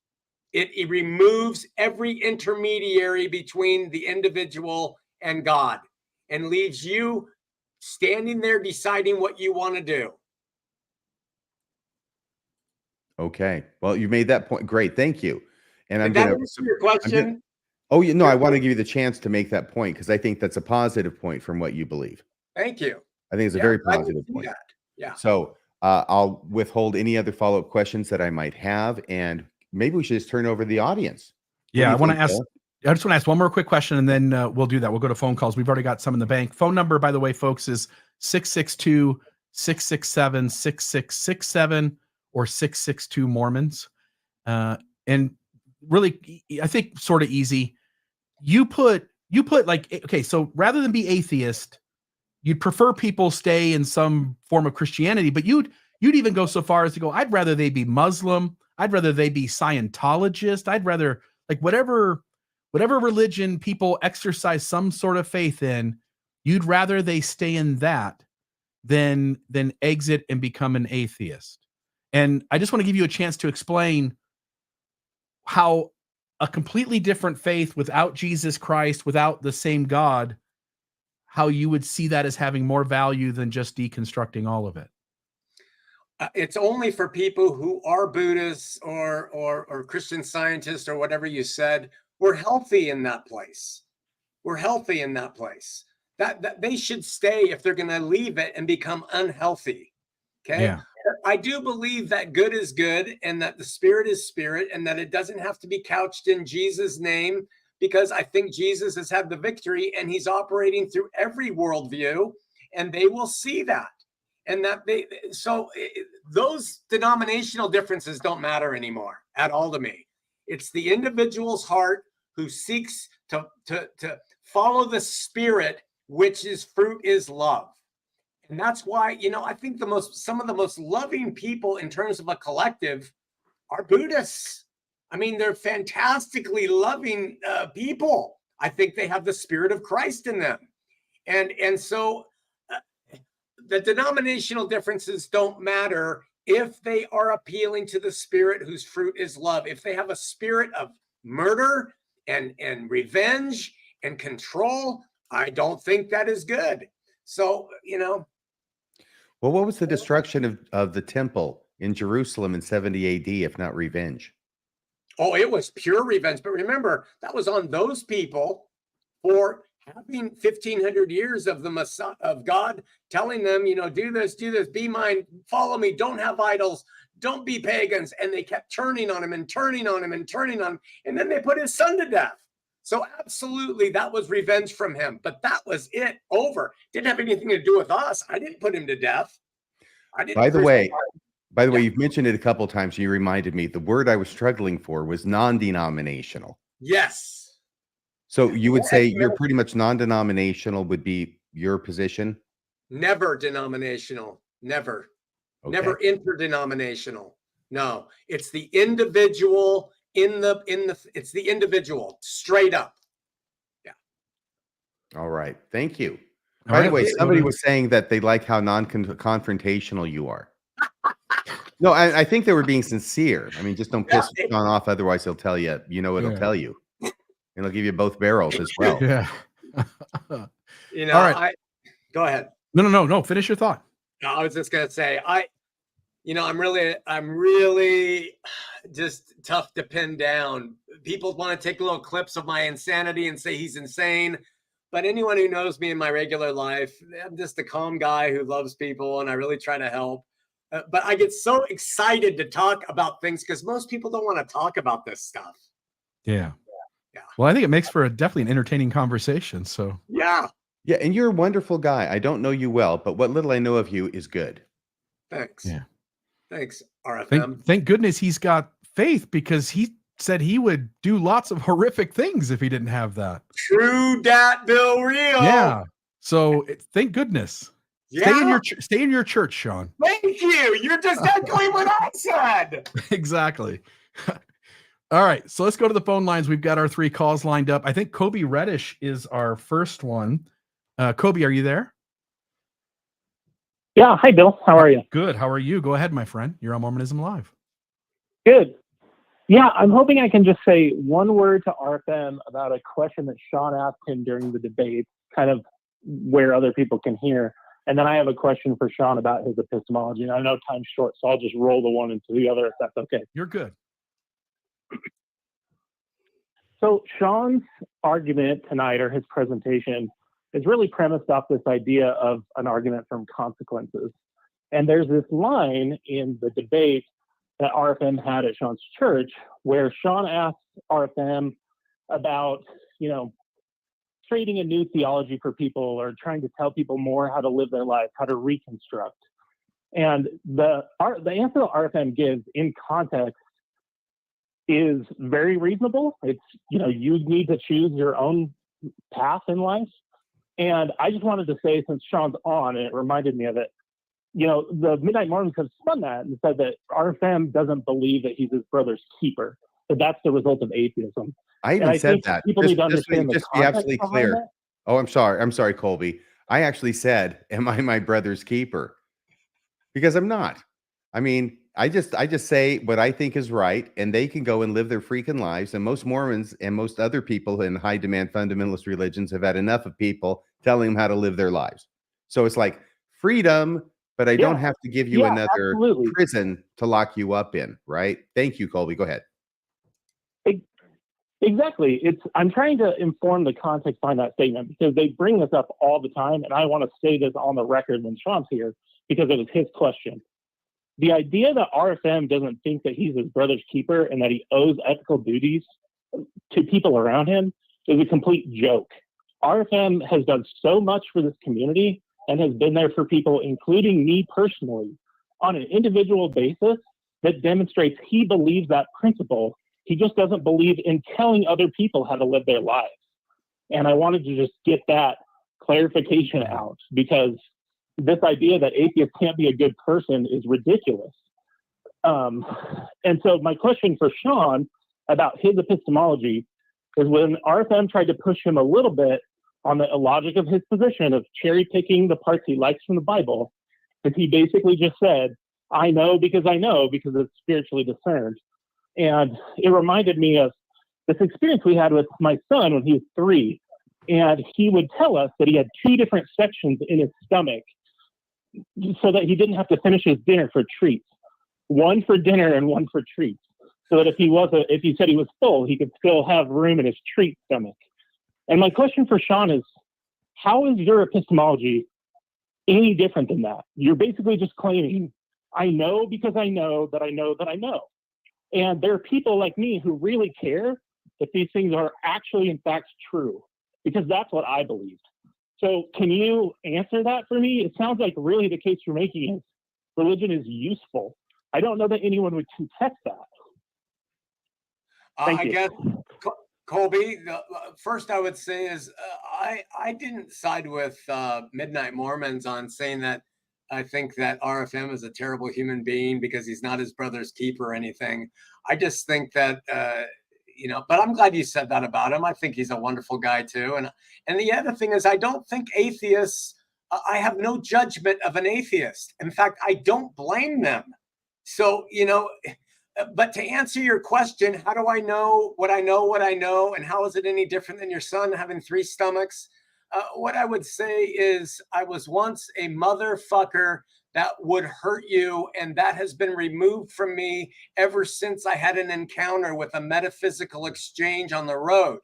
It removes every intermediary between the individual and God and leaves you standing there deciding what you want to do. Okay. Well, you made that point. Great. Thank you. And I'm Did that going to answer your question? Oh, no, I want to give you the chance to make that point because I think that's a positive point from what you believe. Thank you. I think it's a Yeah, very I can positive see point. that. Yeah. So I'll withhold any other follow-up questions that I might have, and maybe we should just turn over to the audience. What do Yeah, you I want to think, ask. Bill? I just want to ask one more quick question, and then we'll do that. We'll go to phone calls. We've already got some in the bank. Phone number, by the way, folks, is 662-667-6667 or 662 Mormons. And really, I think sort of easy. You put like, okay, so rather than be atheist, you'd prefer people stay in some form of Christianity, but you'd even go so far as to go, I'd rather they be Muslim. I'd rather they be Scientologist. I'd rather, like, whatever religion people exercise some sort of faith in, you'd rather they stay in that than exit and become an atheist. And I just want to give you a chance to explain how a completely different faith without Jesus Christ, without the same God, how you would see that as having more value than just deconstructing all of it. It's only for people who are Buddhists or Christian Scientists or whatever you said. We're healthy in that place. We're healthy in that place. That they should stay if they're going to leave it and become unhealthy. Okay. Yeah. I do believe that good is good and that the spirit is spirit and that it doesn't have to be couched in Jesus' name, because I think Jesus has had the victory and he's operating through every worldview, and they will see that. And that those denominational differences don't matter anymore at all to me. It's the individual's heart who seeks to follow the spirit, which is fruit is love. And that's why, I think some of the most loving people in terms of a collective are Buddhists. I mean, they're fantastically loving people. I think they have the spirit of Christ in them. And so the denominational differences don't matter if they are appealing to the spirit whose fruit is love. If they have a spirit of murder and revenge and control, I don't think that is good. So, Well, what was the destruction of the temple in Jerusalem in 70 AD, if not revenge? Oh, it was pure revenge. But remember, that was on those people for having 1,500 years of the Messiah, of God telling them, do this, be mine, follow me, don't have idols, don't be pagans. And they kept turning on him and turning on him and turning on him. And then they put his son to death. So absolutely, that was revenge from him. But that was it, over. Didn't have anything to do with us. I didn't put him to death. I didn't. By the way, you've mentioned it a couple of times. You reminded me the word I was struggling for was non-denominational. Yes. So you would say you're pretty much non-denominational would be your position? Never denominational. Never. Okay. Never interdenominational. No, it's the individual it's the individual straight up. Yeah. All right. Thank you. All By right, the way, let's go somebody to- was saying that they like how non-confrontational you are. No, I think they were being sincere. I mean, just don't piss John off. Otherwise, he'll tell you, it'll tell you. And it'll give you both barrels as well. Yeah. All right. Go ahead. No. Finish your thought. I was just going to say, I'm really just tough to pin down. People want to take little clips of my insanity and say he's insane. But anyone who knows me in my regular life, I'm just a calm guy who loves people and I really try to help. But I get so excited to talk about things because most people don't want to talk about this stuff. Yeah. Yeah. Well, I think it makes for definitely an entertaining conversation. So Yeah. Yeah, and you're a wonderful guy. I don't know you well, but what little I know of you is good. Thanks. Yeah. Thanks, RFM. Thank goodness he's got faith, because he said he would do lots of horrific things if he didn't have that. True dat, Bill Real. Yeah. So thank goodness. Yeah. Stay in your church, Shawn. Thank you. You're just echoing what I said. Exactly. All right, so let's go to the phone lines. We've got our 3 calls lined up. I think Kolby Reddish is our first one. Kolby, are you there? Yeah. Hi, Bill. How are you? Good. How are you? Go ahead, my friend. You're on Mormonism Live. Good. Yeah, I'm hoping I can just say one word to RFM about a question that Shawn asked him during the debate, kind of where other people can hear. And then I have a question for Shawn about his epistemology. And I know time's short, so I'll just roll the one into the other if that's okay. You're good. So Shawn's argument tonight, or his presentation, is really premised off this idea of an argument from consequences. And there's this line in the debate that RFM had at Shawn's church where Shawn asked RFM about, creating a new theology for people or trying to tell people more how to live their life, how to reconstruct. And the answer that RFM gives in context is very reasonable. It's, you need to choose your own path in life. And I just wanted to say, since Shawn's on, and it reminded me of it, the Midnight Mormons have spun that and said that RFM doesn't believe that he's his brother's keeper, that that's the result of atheism. I even said that. People need to understand just be absolutely clear. Oh, I'm sorry, Kolby. I actually said, "Am I my brother's keeper?" Because I'm not. I mean, I just say what I think is right, and they can go and live their freaking lives. And most Mormons and most other people in high demand fundamentalist religions have had enough of people telling them how to live their lives. So it's like freedom, but I don't have to give you another prison to lock you up in, right? Thank you, Kolby. Go ahead. Exactly. I'm trying to inform the context behind that statement because they bring this up all the time, and I want to say this on the record when Shawn's here because it was his question. The idea that RFM doesn't think that he's his brother's keeper and that he owes ethical duties to people around him is a complete joke. RFM has done so much for this community and has been there for people, including me personally, on an individual basis that demonstrates he believes that principle. He just doesn't believe in telling other people how to live their lives. And I wanted to just get that clarification out because this idea that atheists can't be a good person is ridiculous. And so my question for Shawn about his epistemology is when RFM tried to push him a little bit on the illogic of his position of cherry picking the parts he likes from the Bible, is he basically just said, I know because it's spiritually discerned. And it reminded me of this experience we had with my son when he was 3. And he would tell us that he had 2 different sections in his stomach so that he didn't have to finish his dinner for treats. One for dinner and one for treats. So that if he said he was full, he could still have room in his treat stomach. And my question for Shawn is, how is your epistemology any different than that? You're basically just claiming, I know because I know that I know that I know. And there are people like me who really care if these things are actually, in fact, true, because that's what I believed. So can you answer that for me? It sounds like really the case you're making is religion is useful. I don't know that anyone would contest that. I guess, Kolby, first I would say is I didn't side with Midnight Mormons on saying that I think that RFM is a terrible human being because he's not his brother's keeper or anything. I just think that, but I'm glad you said that about him. I think he's a wonderful guy too. And the other thing is I don't think atheists, I have no judgment of an atheist. In fact, I don't blame them. So, but to answer your question, how do I know what I know, and how is it any different than your son having 3 stomachs? What I would say is I was once a motherfucker that would hurt you, and that has been removed from me ever since I had an encounter with a metaphysical exchange on the road.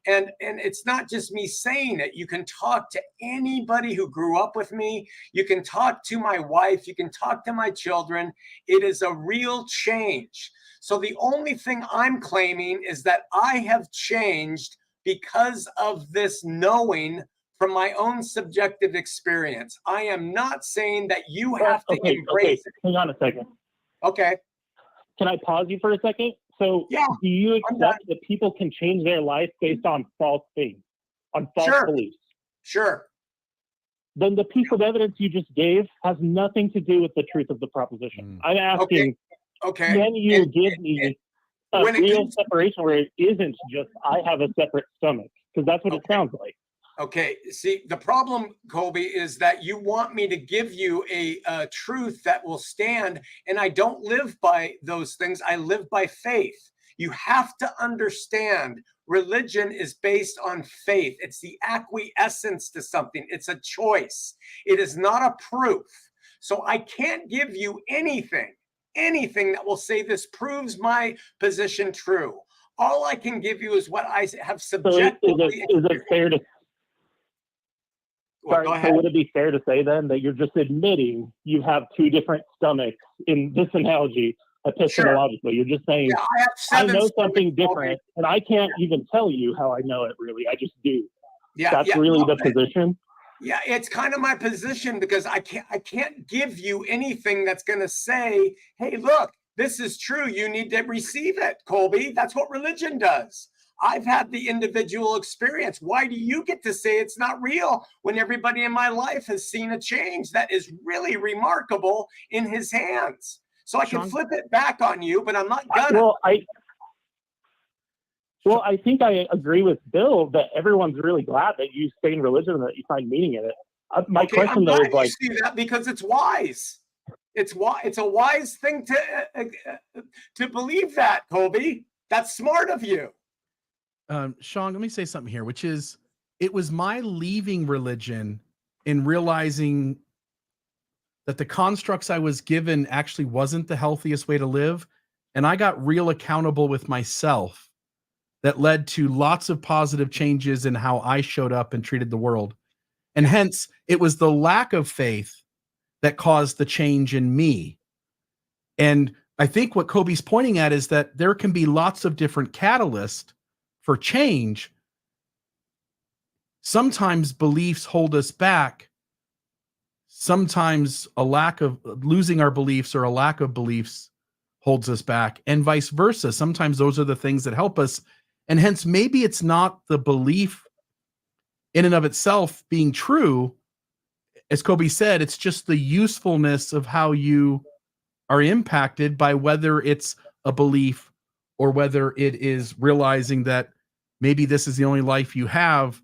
And it's not just me saying it. You can talk to anybody who grew up with me. You can talk to my wife. You can talk to my children. It is a real change. So the only thing I'm claiming is that I have changed because of this knowing from my own subjective experience. I am not saying that you have to embrace it. Hang on a second. Okay. Can I pause you for a second? So do you accept that people can change their life based on false things, on false beliefs? Sure. then the piece of evidence you just gave has nothing to do with the truth of the proposition. I'm asking, Okay. can you give me a real separation where it isn't just I have a separate stomach? Because that's what it sounds like. Okay, see, the problem, Kolby, is that you want me to give you a truth that will stand, and I don't live by those things. I live by faith. You have to understand religion is based on faith. It's the acquiescence to something. It's a choice. It is not a proof. So I can't give you anything that will say this proves my position true. All I can give you is what I have subjectively. So is it fair to Well, go ahead. So would it be fair to say then that you're just admitting you have two different stomachs in this analogy, epistemologically? Sure. You're just saying, I know something different, and I can't even tell you how I know it really. I just do. That's really the position. Yeah, it's kind of my position because I can't give you anything that's going to say, hey, look, this is true. You need to receive it, Kolby. That's what religion does. I've had the individual experience. Why do you get to say it's not real when everybody in my life has seen a change that is really remarkable in his hands? So I can flip it back on you, but I'm not gonna. Well, I think I agree with Bill that everyone's really glad that you stay in religion and that you find meaning in it. My question though is like, you see that because it's wise. It's a wise thing to believe that, Kolby. That's smart of you. Shawn, let me say something here, which is, it was my leaving religion in realizing that the constructs I was given actually wasn't the healthiest way to live. And I got real accountable with myself that led to lots of positive changes in how I showed up and treated the world. And hence, it was the lack of faith that caused the change in me. And I think what Kolby's pointing at is that there can be lots of different catalysts for change. Sometimes beliefs hold us back. Sometimes a lack of losing our beliefs or a lack of beliefs holds us back, and vice versa. Sometimes those are the things that help us. And hence, maybe it's not the belief in and of itself being true. As Kolby said, it's just the usefulness of how you are impacted by whether it's a belief or whether it is realizing that maybe this is the only life you have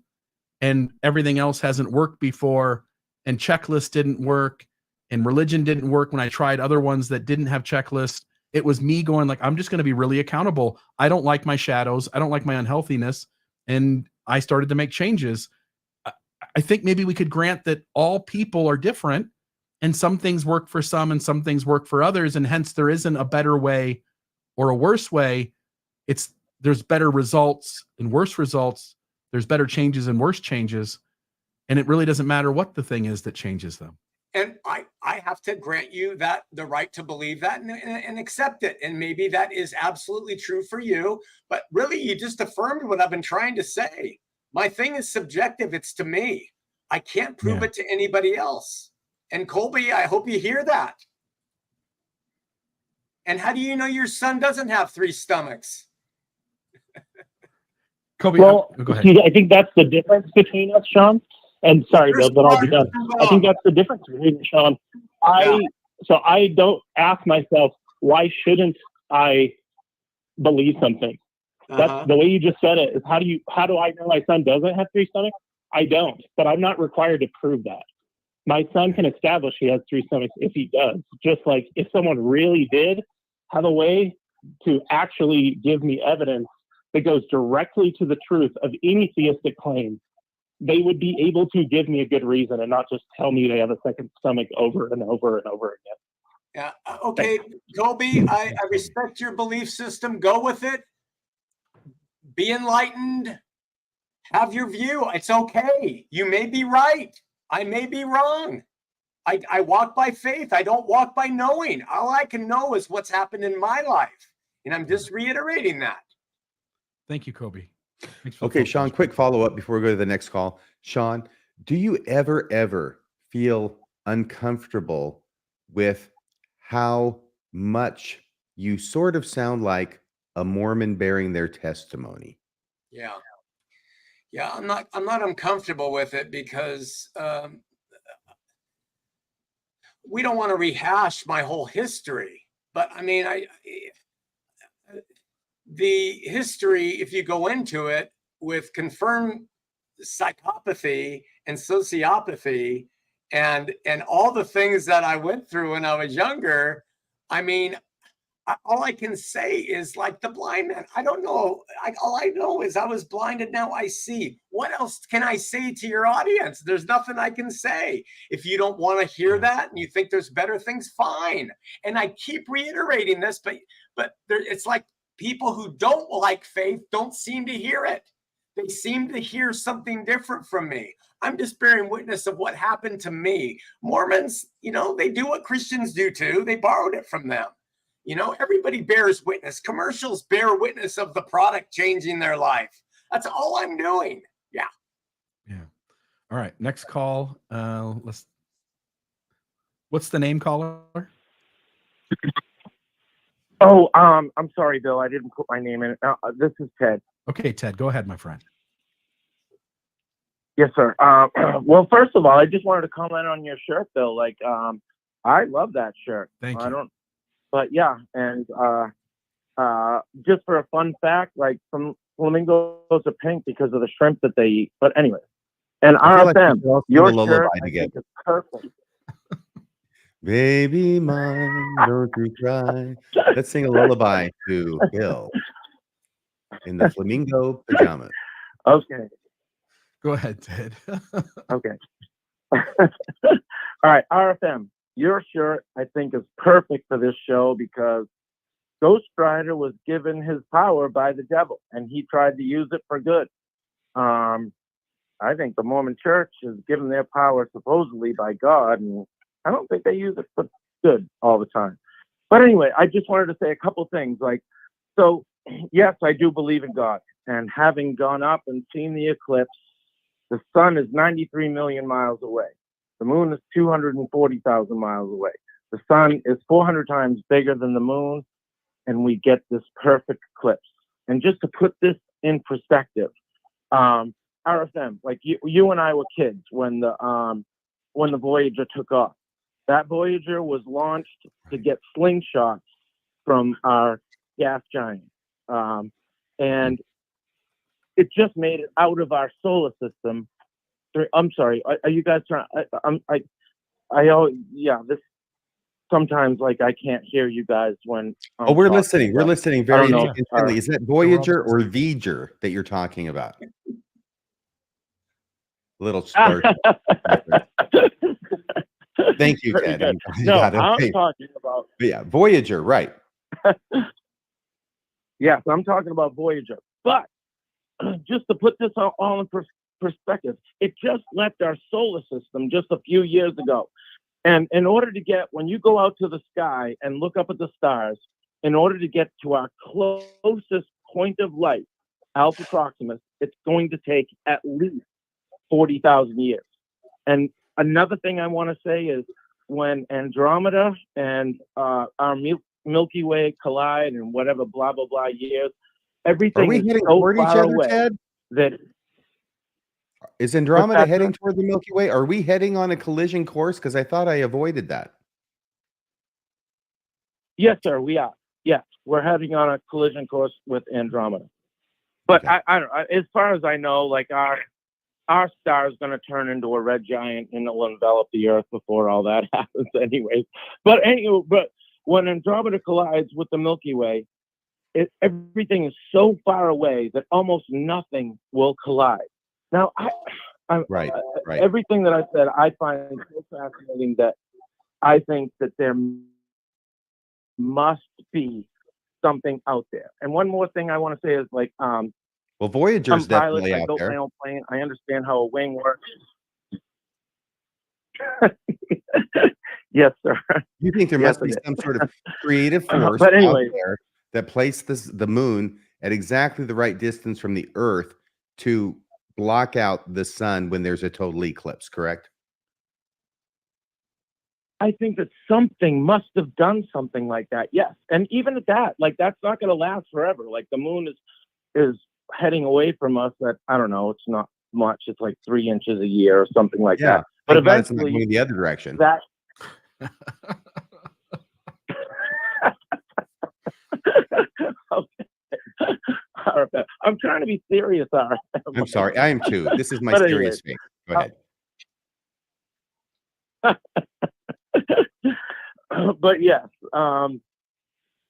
and everything else hasn't worked before, and checklist didn't work and religion didn't work when I tried other ones that didn't have checklists. It was me going like, I'm just going to be really accountable. I don't like my shadows. I don't like my unhealthiness. And I started to make changes. I think maybe we could grant that all people are different and some things work for some and some things work for others. And hence there isn't a better way or a worse way. There's better results and worse results. There's better changes and worse changes. And it really doesn't matter what the thing is that changes them. And I have to grant you that the right to believe that and accept it. And maybe that is absolutely true for you. But really, you just affirmed what I've been trying to say. My thing is subjective. It's to me. I can't prove it to anybody else. And Kolby, I hope you hear that. And how do you know your son doesn't have 3 stomachs? Kolby, well, go ahead. I think that's the difference between us, Shawn. And sorry, Bill, but I'll be done. I think that's the difference between Shawn. So I don't ask myself, why shouldn't I believe something? That's the way you just said it. Is how do I know my son doesn't have 3 stomachs? I don't, but I'm not required to prove that. My son can establish he has 3 stomachs if he does. Just like if someone really did have a way to actually give me evidence that goes directly to the truth of any theistic claim, they would be able to give me a good reason and not just tell me they have a second stomach over and over and over again. Yeah. Okay, Kolby, I respect your belief system. Go with it. Be enlightened. Have your view. It's okay. You may be right. I may be wrong. I walk by faith. I don't walk by knowing. All I can know is what's happened in my life. And I'm just reiterating that. Thank you, Kolby. Okay, Shawn, quick follow-up before we go to the next call. Shawn, do you ever feel uncomfortable with how much you sort of sound like a Mormon bearing their testimony? Yeah, I'm not uncomfortable with it because we don't want to rehash my whole history, but I mean, the history, if you go into it with confirmed psychopathy and sociopathy and all the things that I went through when I was younger, I mean, all I can say is like the blind man. I don't know. All I know is I was blinded. Now I see. What else can I say to your audience? There's nothing I can say. If you don't want to hear that and you think there's better things, fine. And I keep reiterating this, but it's like people who don't like faith don't seem to hear it. They seem to hear something different from me. I'm just bearing witness of what happened to me. Mormons, they do what Christians do too. They borrowed it from them. Everybody bears witness. Commercials bear witness of the product changing their life. That's all I'm doing. Yeah. All right. Next call. What's the name, caller? Oh, I'm sorry, Bill. I didn't put my name in. This is Ted. Okay, Ted, go ahead, my friend. Yes, sir. Well, first of all, I just wanted to comment on your shirt, Bill. Like, I love that shirt. Thank you. But yeah, and just for a fun fact, like some flamingos are pink because of the shrimp that they eat. But anyway, and RFM, your shirt I think is perfect. Baby mine, don't you cry. Let's sing a lullaby to Bill in the flamingo pajamas. Okay. Go ahead, Ted. Okay. All right, RFM. Your shirt, I think, is perfect for this show because Ghost Rider was given his power by the devil, and he tried to use it for good. I think the Mormon Church is given their power supposedly by God, and I don't think they use it for good all the time. But anyway, I just wanted to say a couple things. So, yes, I do believe in God, and having gone up and seen the eclipse, the sun is 93 million miles away. The moon is 240,000 miles away. The sun is 400 times bigger than the moon, and we get this perfect eclipse. And just to put this in perspective, RFM, like you and I were kids when the Voyager took off. That Voyager was launched to get slingshots from our gas giant, and it just made it out of our solar system. I'm sorry. Are you guys trying? This sometimes like I can't hear you guys when. We're listening. We're listening very know. intently. Is that Voyager or V'ger that you're talking about? Little start. Thank you, Ted. No, I'm talking about. Yeah, Voyager, right? Yes, I'm talking about Voyager. But just to put this all in perspective, it just left our solar system just a few years ago. And in order to get, when you go out to the sky and look up at the stars, in order to get to our closest point of light, Alpha Proximus, it's going to take at least 40,000 years. And another thing I want to say is when Andromeda and our Milky Way collide and whatever, blah, blah, blah years, everything is so far away, Ted? That is Andromeda heading toward the Milky Way? Are we heading on a collision course? Because I thought I avoided that. Yes, sir, we are. Yes, we're heading on a collision course with Andromeda. But okay. I don't. As far as I know, like our star is going to turn into a red giant and it will envelop the Earth before all that happens, anyways. But when Andromeda collides with the Milky Way, everything is so far away that almost nothing will collide. Now, right. Everything that I said, I find so fascinating that I think that there must be something out there. And one more thing I want to say is like, well, Voyager's definitely out there. I built my own plane. I understand how a wing works. Yes, sir. You think there must be some sort of creative force out there that placed the moon at exactly the right distance from the Earth to block out the sun when there's a total eclipse, correct? I think that something must have done something like that. Yes. And even at that, like that's not going to last forever. Like the moon is heading away from us at, I don't know, it's not much. It's like 3 inches a year or something like that. But eventually it's not going the other direction. Okay. RFM. I'm trying to be serious, RFM. I'm sorry. I am too. This is my But serious face. Go ahead. But yes.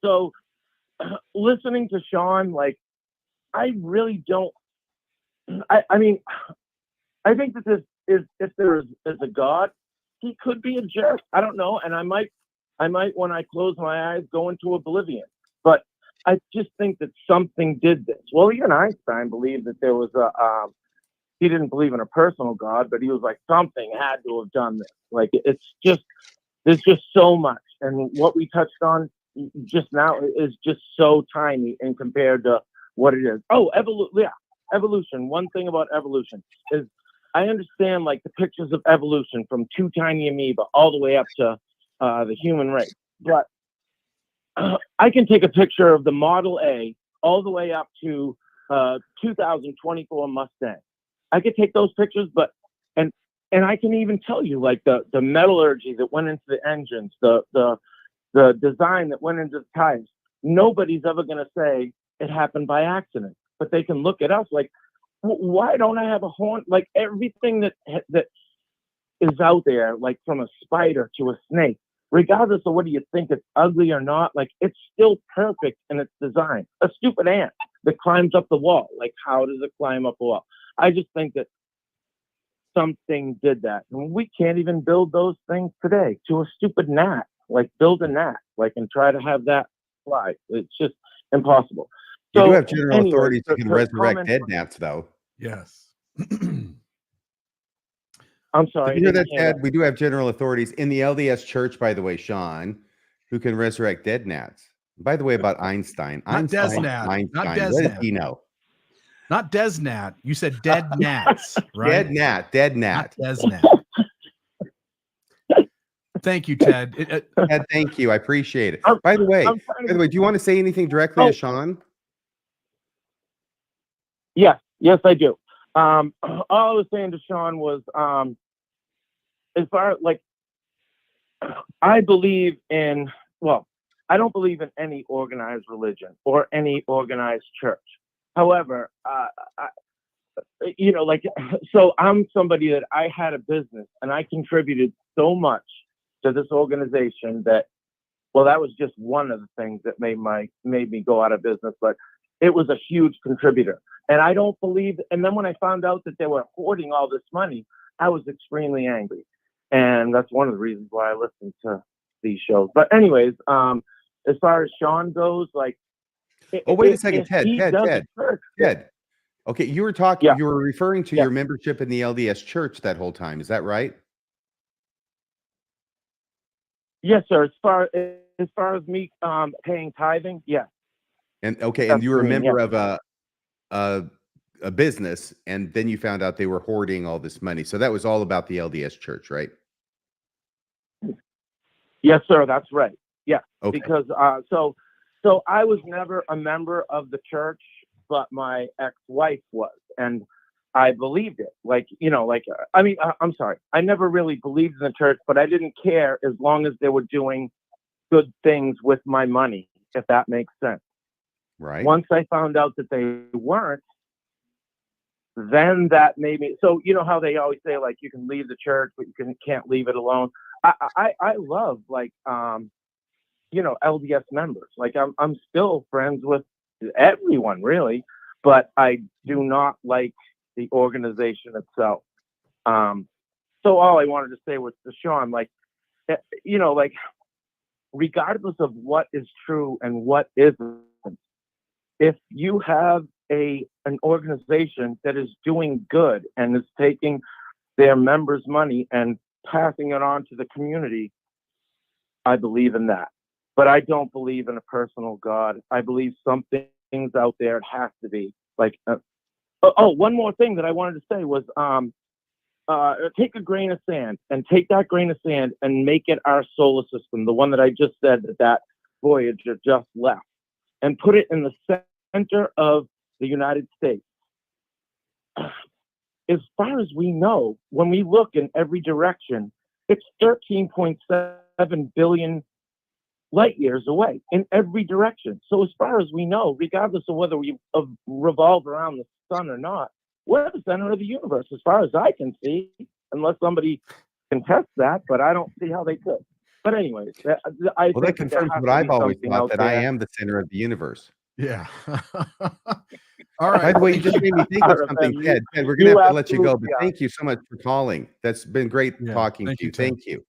So listening to Shawn, like, I really don't. I mean, I think that this is, if there is a God, he could be a jerk. I don't know, and I might when I close my eyes go into oblivion. But I just think that something did this. Well, even Einstein believed that there was a. He didn't believe in a personal God, but he was like, something had to have done this. Like, it's just, there's just so much, and what we touched on just now is just so tiny in compared to what it is. Oh, evolution. One thing about evolution is I understand, like, the pictures of evolution from two tiny amoeba all the way up to the human race. But I can take a picture of the Model A all the way up to 2024 Mustang. I could take those pictures, but and I can even tell you, like, the metallurgy that went into the engines, the design that went into the tires. Nobody's ever going to say it happened by accident, but they can look at us like, why don't I have a horn? Like, everything that is out there, like from a spider to a snake, regardless of whether you think it's ugly or not, like, it's still perfect in its design. A stupid ant that climbs up the wall, like, how does it climb up a wall? I just think that something did that. And we can't even build those things today to a stupid gnat. Like, build a gnat, like, and try to have that fly. It's just impossible. You So, do have general anyway, authorities that can to resurrect comment- dead gnats, though. Yes. I'm sorry. Did you hear I that, didn't hear Ted? We do have general authorities in the LDS Church, by the way, Sean, who can resurrect dead gnats. By the way, about Einstein. Not Einstein, Desnat. Not Einstein. What did Desnat. he know? Not Desnat. You said dead gnats, right? Dead gnat. Not Desnat. Thank you, Ted. Ted, thank you. I appreciate it. By the way, do you want to say anything directly to Sean? Yes, I do. All I was saying to Shawn was, as far as, like, I believe in, well, I don't believe in any organized religion or any organized church. However, like, so I'm somebody that I had a business and I contributed so much to this organization that, well, that was just one of the things that made me go out of business, but it was a huge contributor. And I don't believe, and then when I found out that they were hoarding all this money, I was extremely angry. And that's one of the reasons why I listen to these shows. But anyways, as far as Shawn goes, like, wait a second, Ted. Okay, you were talking, you were referring to your membership in the LDS Church that whole time. Is that right? Yes, sir. As far as me paying tithing, yes. And okay, and you were a member of a business, and then you found out they were hoarding all this money. So that was all about the LDS Church, right? Yes, sir. That's right. Yeah. Okay. Because so I was never a member of the church, but my ex-wife was, and I believed it. Like, I mean, I'm sorry. I never really believed in the church, but I didn't care as long as they were doing good things with my money, if that makes sense. Right. Once I found out that they weren't, then that made me, so you know how they always say, like, you can leave the church, but you can't leave it alone. I love, like, LDS members. Like, I'm still friends with everyone, really, but I do not like the organization itself. So all I wanted to say was to Shawn, like, like, regardless of what is true and what isn't, if you have an organization that is doing good and is taking their members' money and passing it on to the community, I believe in that. But I don't believe in a personal God. I believe something's out there. It has to be. Like, one more thing that I wanted to say was, take a grain of sand and take that grain of sand and make it our solar system, the one that I just said that Voyager just left, and put it in the center of the United States. As far as we know, when we look in every direction, it's 13.7 7 billion light years away in every direction. So as far as we know, regardless of whether we revolve around the sun or not, we're the center of the universe, as far as I can see, unless somebody contests that, but I don't see how they could. But anyways, Well, that confirms what I've always thought, that I am the center of the universe. Yeah. All right. By the way, you just made me think of something, Ted. Ted, we're going to have to let you go, but thank you so much for calling. That's been great talking to you. Thank you.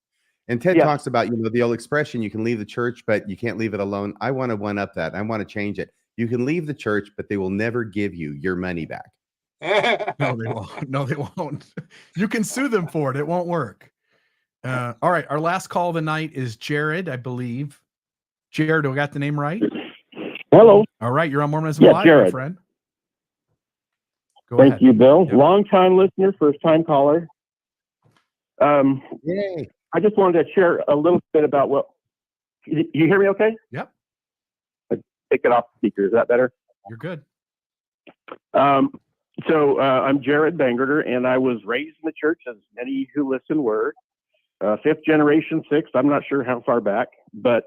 And Ted talks about, the old expression, you can leave the church, but you can't leave it alone. I want to one-up that. I want to change it. You can leave the church, but they will never give you your money back. No, they won't. No, they won't. You can sue them for it. It won't work. All right. Our last call of the night is Jared, I believe. Jared, do I got the name right? Hello. All right. You're on Mormonism Live, Jared. my friend. Go Thank ahead. you, Bill. Yep. Long-time listener, first-time caller. Yay. I just wanted to share a little bit about what... You hear me okay? Yep. Take it off the speaker. Is that better? You're good. So I'm Jared Bangerter, and I was raised in the church, as many who listen were. Fifth generation, sixth, I'm not sure how far back, but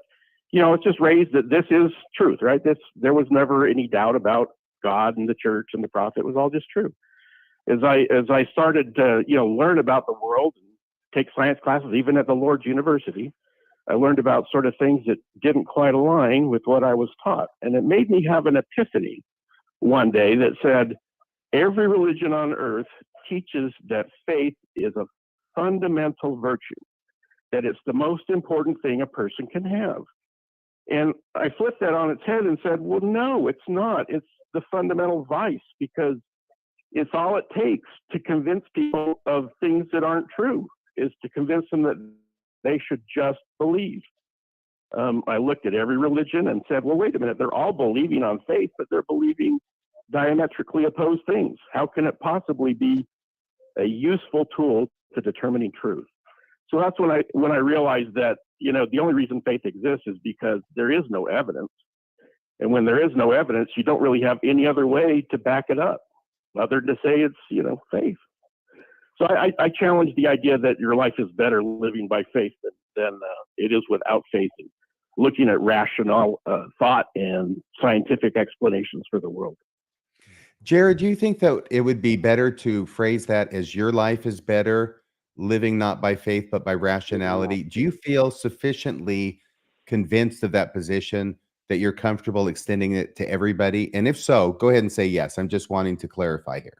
it's just raised that this is truth, right? There was never any doubt about God and the church and the prophet. It was all just true. As I started to learn about the world and take science classes, even at the Lord's University, I learned about sort of things that didn't quite align with what I was taught, and it made me have an epiphany one day that said, every religion on earth teaches that faith is a fundamental virtue, that it's the most important thing a person can have. And I flipped that on its head and said, well, no, it's not. It's the fundamental vice, because it's all it takes to convince people of things that aren't true, is to convince them that they should just believe. I looked at every religion and said, well, wait a minute, they're all believing on faith, but they're believing diametrically opposed things. How can it possibly be a useful tool to determining truth? So that's when I realized that, the only reason faith exists is because there is no evidence. And when there is no evidence, you don't really have any other way to back it up other than to say it's, faith. So I challenge the idea that your life is better living by faith than it is without faith, and looking at rational thought and scientific explanations for the world. Jared, do you think that it would be better to phrase that as your life is better living not by faith but by rationality? Do you feel sufficiently convinced of that position that you're comfortable extending it to everybody? And if so, go ahead and say yes. I'm just wanting to clarify here.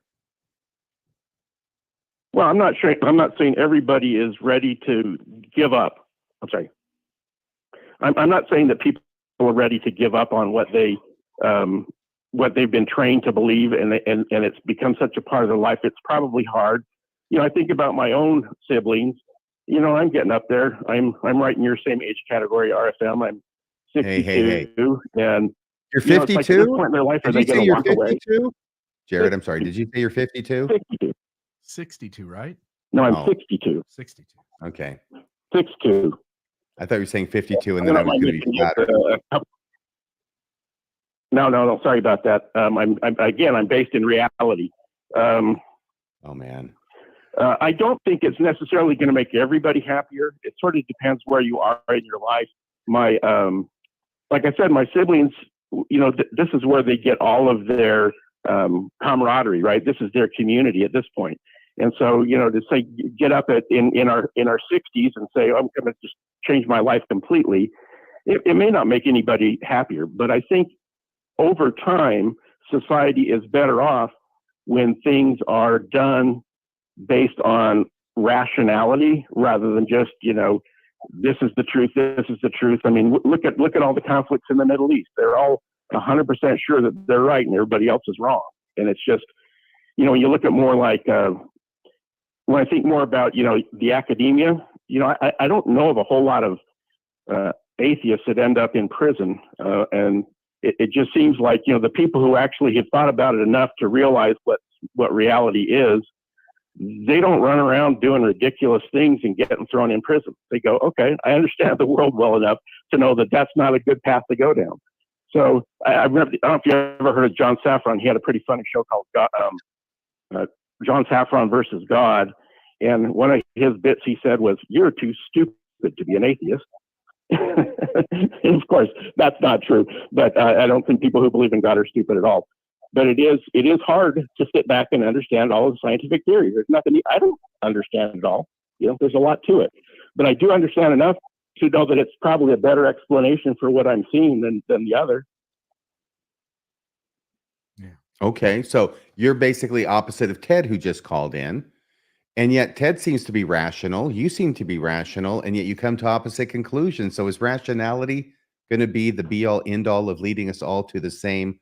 Well, I'm not sure. I'm not saying everybody is ready to give up. I'm sorry. I'm not saying that people are ready to give up on what they've been trained to believe, and it's become such a part of their life. It's probably hard. I think about my own siblings. I'm getting up there. I'm right in your same age category, RFM. I'm 62, Hey. and You're 52? Like at this point in their life, are they going to walk away? Jared, I'm sorry. Did you say you're 52? 62. 62, right? No, I'm 62. 62. Okay. 62. I thought you were saying 52, and then I was going to be flattered. No. Sorry about that. I'm based in reality. Oh man. I don't think it's necessarily going to make everybody happier. It sort of depends where you are in your life. Like I said, my siblings, this is where they get all of their camaraderie, right? This is their community at this point. And so, to say, get up in our 60s and say, I'm going to just change my life completely, it may not make anybody happier. But I think over time, society is better off when things are done based on rationality rather than just, this is the truth, this is the truth. I mean, look at all the conflicts in the Middle East. They're all 100% sure that they're right and everybody else is wrong. And it's just, when you look at more like, when I think more about, the academia, I don't know of a whole lot of atheists that end up in prison. And it just seems like, the people who actually have thought about it enough to realize what reality is, they don't run around doing ridiculous things and getting thrown in prison. They go, okay, I understand the world well enough to know that that's not a good path to go down. So I don't know if you ever heard of John Safran. He had a pretty funny show called John Safran versus God. And one of his bits he said was, "You're too stupid stupid to be an atheist. And of course, that's not true. But I don't think people who believe in God are stupid at all. But it is hard to sit back and understand all of the scientific theories. There's nothing I don't understand at all. There's a lot to it. But I do understand enough to know that it's probably a better explanation for what I'm seeing than the other. Yeah. Okay, so you're basically opposite of Ted, who just called in. And yet Ted seems to be rational. You seem to be rational, and yet you come to opposite conclusions. So is rationality going to be the be-all, end-all of leading us all to the same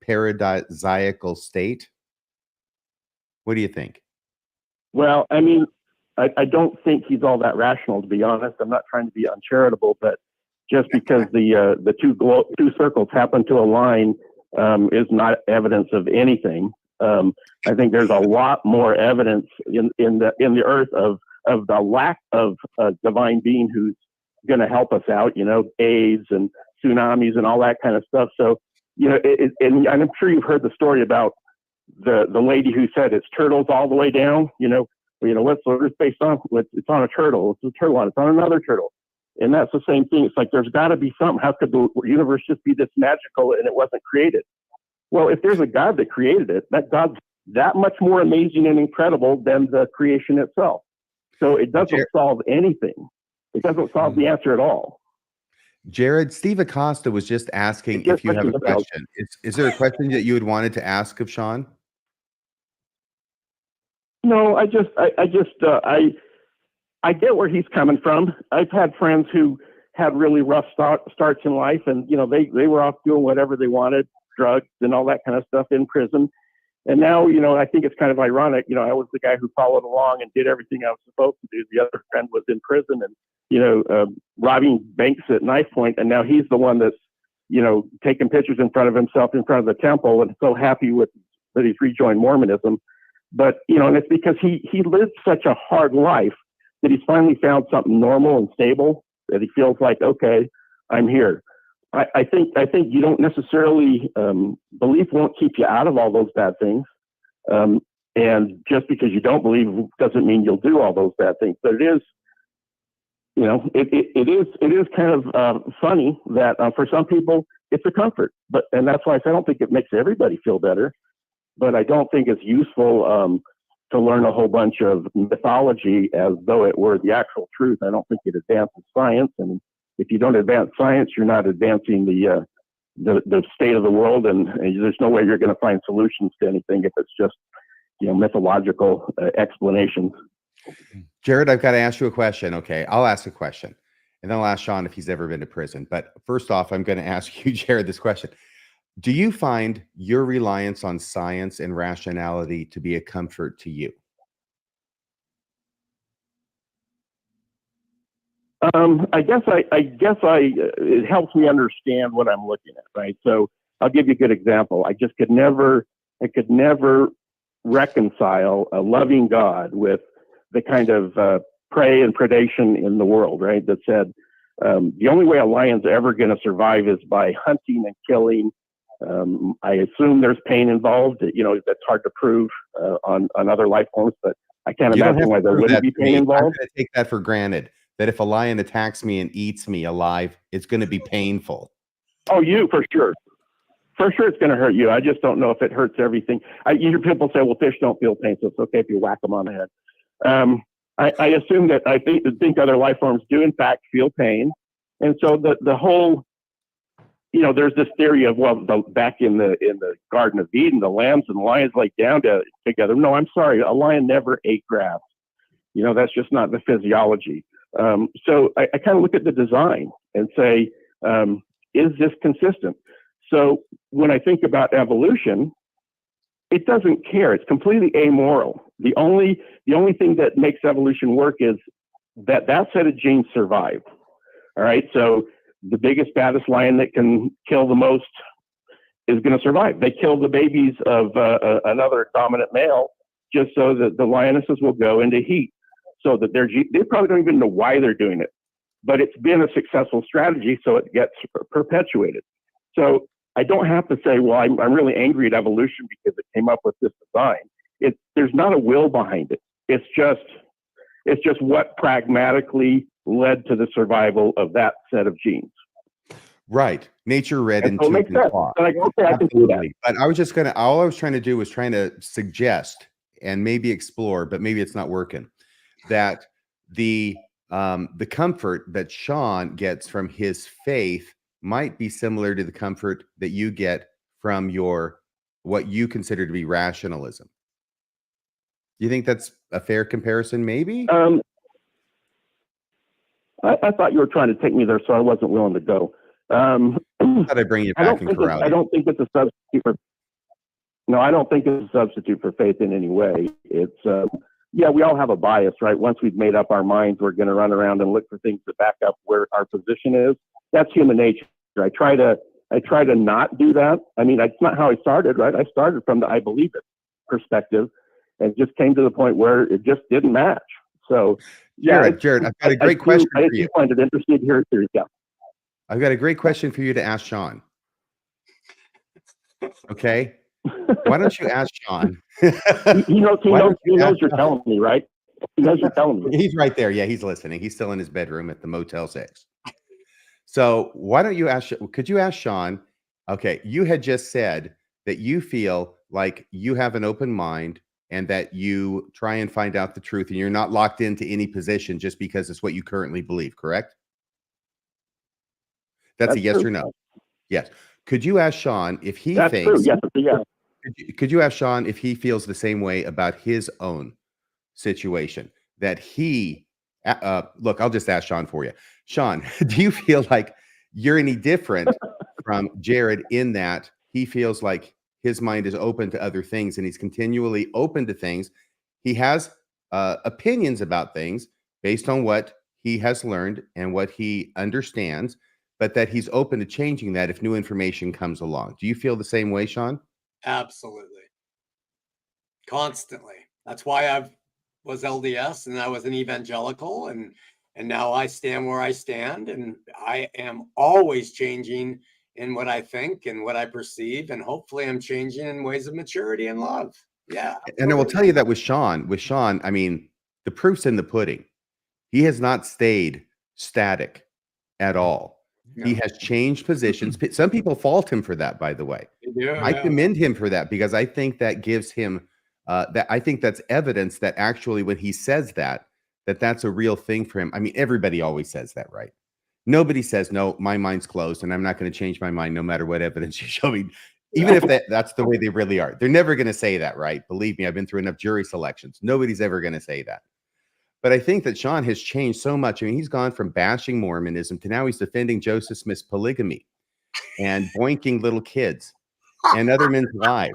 paradisiacal state? What do you think? Well, I mean, I don't think he's all that rational, to be honest. I'm not trying to be uncharitable, but just because the two circles happen to align is not evidence of anything. I think there's a lot more evidence in the earth of the lack of a divine being who's going to help us out. AIDS and tsunamis and all that kind of stuff. So and I'm sure you've heard the story about the lady who said it's turtles all the way down. What's the earth based on? It's on a turtle. It's a turtle on. It's on another turtle. And that's the same thing. It's like there's got to be something. How could the universe just be this magical and it wasn't created? Well, if there's a God that created it, that God's that much more amazing and incredible than the creation itself. So it doesn't solve anything. It doesn't solve the answer at all. Jared, Steve Acosta was just asking if you have a question. Is there a question that you had wanted to ask of Shawn? No, I get where he's coming from. I've had friends who had really rough starts in life, and they were off doing whatever they wanted, drugs and all that kind of stuff in prison. And now, I think it's kind of ironic. I was the guy who followed along and did everything I was supposed to do. The other friend was in prison and, robbing banks at knife point. And now he's the one that's, taking pictures in front of himself in front of the temple and so happy that he's rejoined Mormonism. But, and it's because he lived such a hard life that he's finally found something normal and stable that he feels like, okay, I'm here. I think you don't necessarily, belief won't keep you out of all those bad things. And just because you don't believe doesn't mean you'll do all those bad things. But it is, it is kind of funny that for some people it's a comfort, and that's why I say I don't think it makes everybody feel better, but I don't think it's useful to learn a whole bunch of mythology as though it were the actual truth. I don't think it advances science, and if you don't advance science, you're not advancing the state of the world, and there's no way you're going to find solutions to anything if it's just mythological explanations. Jared, I've got to ask you a question. Okay, I'll ask a question, and then I'll ask Shawn if he's ever been to prison. But first off, I'm going to ask you, Jared, this question. Do you find your reliance on science and rationality to be a comfort to you? I guess it helps me understand what I'm looking at, right? So I'll give you a good example. I could never reconcile a loving God with the kind of prey and predation in the world, right? That said, the only way a lion's ever going to survive is by hunting and killing. I assume there's pain involved. That's hard to prove on other life forms, but I can't imagine why there wouldn't be pain involved. I'm going to take that for granted. That if a lion attacks me and eats me alive, it's going to be painful. Oh, you for sure. For sure, it's going to hurt you. I just don't know if it hurts everything. You hear people say, "Well, fish don't feel pain, so it's okay if you whack them on the head." I assume that I think other life forms do in fact feel pain, and so the whole, there's this theory of back in the Garden of Eden, the lambs and the lions lay down together. No, I'm sorry, a lion never ate grass. That's just not the physiology. So I kind of look at the design and say, is this consistent? So when I think about evolution, it doesn't care. It's completely amoral. The only thing that makes evolution work is that set of genes survive. All right. So the biggest, baddest lion that can kill the most is going to survive. They kill the babies of another dominant male just so that the lionesses will go into heat. So that they probably don't even know why they're doing it, but it's been a successful strategy, so it gets perpetuated. So I don't have to say, well, I'm really angry at evolution because it came up with this design. There's not a will behind it. It's just what pragmatically led to the survival of that set of genes. Right. Nature read And into so it makes sense. law. And I can say I can do that. Absolutely. But I was just gonna all I was trying to do was trying to suggest and maybe explore, but maybe it's not working, that the comfort that Shawn gets from his faith might be similar to the comfort that you get from your what you consider to be rationalism. Do you think that's a fair comparison, maybe? I thought you were trying to take me there, so I wasn't willing to go. Thought I'd bring you back and corral you. I don't think it's a substitute for. No, I don't think it's a substitute for faith in any way. It's yeah, we all have a bias, right? Once we've made up our minds, we're going to run around and look for things to back up where our position is. That's human nature. I try to not do that. I mean, that's not how I started, right? I started from the I believe it perspective, and just came to the point where it just didn't match. So, yeah, Jared, I've got a great question for you. I find it interesting to hear it. Yeah. I've got a great question for you to ask Shawn. Okay. Why don't you ask Shawn? He knows you're telling me, right? He knows you're telling me. He's right there. Yeah, he's listening. He's still in his bedroom at the Motel 6. So why don't you could you ask Shawn, okay, you had just said that you feel like you have an open mind and that you try and find out the truth and you're not locked into any position just because it's what you currently believe, correct? That's a yes true. Or no? Yes. Could you ask Shawn if he That's thinks... True. Yes. Could you ask Shawn if he feels the same way about his own situation? That he... look, I'll just ask Shawn for you. Shawn, do you feel like you're any different from Jared in that he feels like his mind is open to other things and he's continually open to things? He has opinions about things based on what he has learned and what he understands, but that he's open to changing that if new information comes along. Do you feel the same way, Shawn? Absolutely. Constantly. That's why I was LDS and I was an evangelical, and now I stand where I stand, and I am always changing in what I think and what I perceive, and hopefully I'm changing in ways of maturity and love. Yeah. And I will tell you that with Shawn, I mean, the proof's in the pudding. He has not stayed static at all. No. He has changed positions. Some people fault him for that, by the way. I commend him for that, because I think that gives him I think that's evidence that actually when he says that's a real thing for him. I mean, everybody always says that, right? Nobody says, no, my mind's closed and I'm not going to change my mind no matter what evidence you show me. Even if that's the way they really are. They're never going to say that, right? Believe me, I've been through enough jury selections. Nobody's ever going to say that. But I think that Shawn has changed so much. I mean, he's gone from bashing Mormonism to now he's defending Joseph Smith's polygamy and boinking little kids and other men's lives.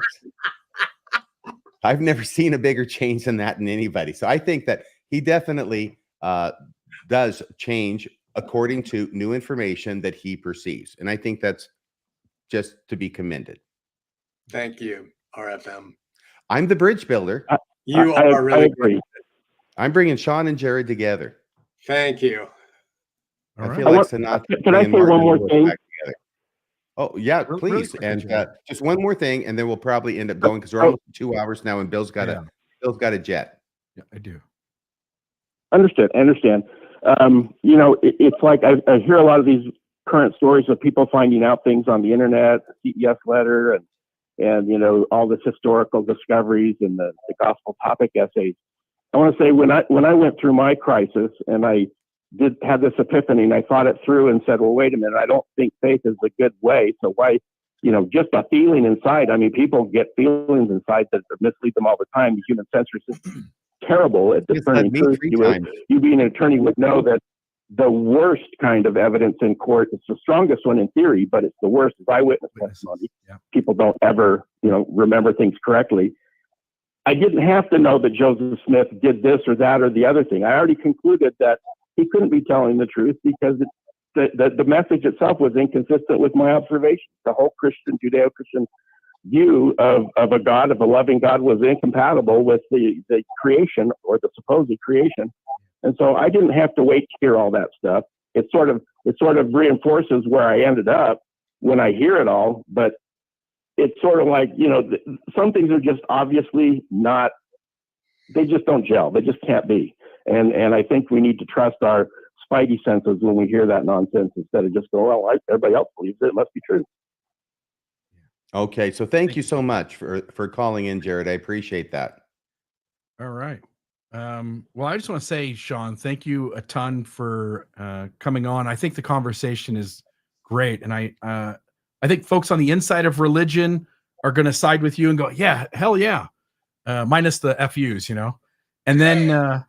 I've never seen a bigger change than that in anybody. So I think that he definitely does change according to new information that he perceives. And I think that's just to be commended. Thank you, RFM. I'm the bridge builder. You are really great. I'm bringing Shawn and Jared together. Thank you. I feel like Sinatra. Can I say one more thing? Oh, yeah, please. And just one more thing, and then we'll probably end up going, because we're almost 2 hours now, and Bill's got a jet. Yeah, I do. Understood. I understand. It's like I hear a lot of these current stories of people finding out things on the internet, the CES letter, and all this historical discoveries and the gospel topic essays. I want to say when I went through my crisis and I did have this epiphany and I thought it through and said, well, wait a minute, I don't think faith is a good way. So why, just a feeling inside. I mean, people get feelings inside that mislead them all the time. The human sensory system is terrible at discerning truth. You being an attorney would know that the worst kind of evidence in court is the strongest one in theory, but it's the worst is eyewitness testimony. Yeah. People don't ever, remember things correctly. I didn't have to know that Joseph Smith did this or that or the other thing. I already concluded that he couldn't be telling the truth because the message itself was inconsistent with my observations. The whole Christian, Judeo-Christian view of a God, of a loving God, was incompatible with the creation or the supposed creation. And so I didn't have to wait to hear all that stuff. It sort of reinforces where I ended up when I hear it all, but it's sort of like, some things are just obviously not, they just don't gel. They just can't be. And I think we need to trust our spidey senses when we hear that nonsense instead of just go, well, everybody else believes it. It must be true. Okay, so thank you so much for calling in, Jared. I appreciate that. All right. Well, I just want to say, Shawn, thank you a ton for coming on. I think the conversation is great, and I think folks on the inside of religion are going to side with you and go, yeah, hell yeah, minus the FUs, you know, and then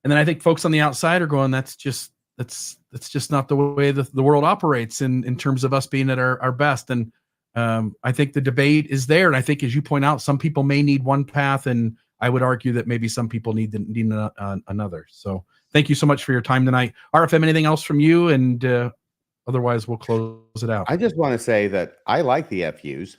I think folks on the outside are going, that's just not the way the world operates in terms of us being at our best. And I think the debate is there, and I think, as you point out, some people may need one path, and I would argue that maybe some people need another. So thank you so much for your time tonight. RFM, anything else from you? And otherwise, we'll close it out. I just want to say that I like the FUs.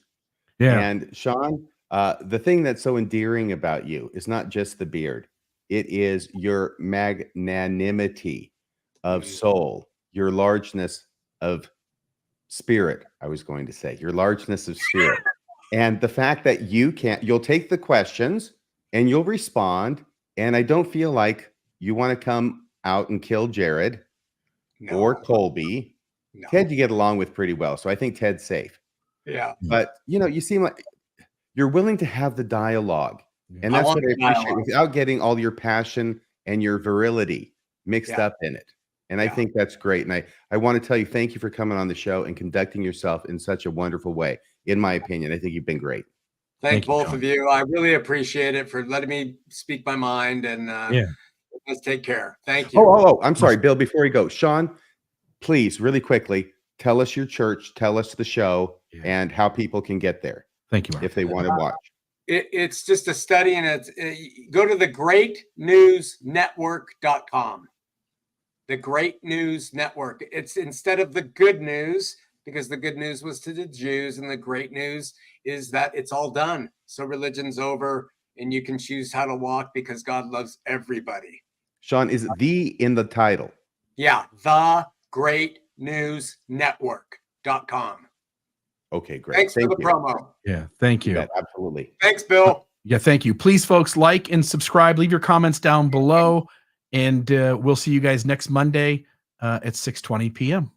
Yeah. And Shawn, the thing that's so endearing about you is not just the beard. It is your magnanimity of soul, your largeness of spirit. I was going to say your largeness of spirit. And the fact that you'll take the questions and you'll respond. And I don't feel like you want to come out and kill Jared or Kolby. No. Ted, you get along with pretty well. So I think Ted's safe. Yeah. But, you know, you seem like you're willing to have the dialogue. And that's what I appreciate, without getting all your passion and your virility mixed up in it. And I think that's great. And I want to tell you, thank you for coming on the show and conducting yourself in such a wonderful way. In my opinion, I think you've been great. Thank both of you. I really appreciate it for letting me speak my mind. And let's take care. Thank you. Oh, I'm sorry, Bill, before you go, Shawn, please, really quickly, tell us your church, tell us the show, and how people can get there. Thank you, Mark. If they want to watch. It's just a study, and go to thegreatnewsnetwork.com. The Great News Network. It's instead of the good news, because the good news was to the Jews, and the great news is that it's all done. So religion's over, and you can choose how to walk because God loves everybody. Shawn, is the in the title? Yeah, thegreatnewsnetwork.com. Okay, great. Thanks for the promo. Yeah, thank you. Yeah, absolutely. Thanks, Bill. Yeah, thank you. Please, folks, like and subscribe. Leave your comments down below, and we'll see you guys next Monday at 6:20 p.m.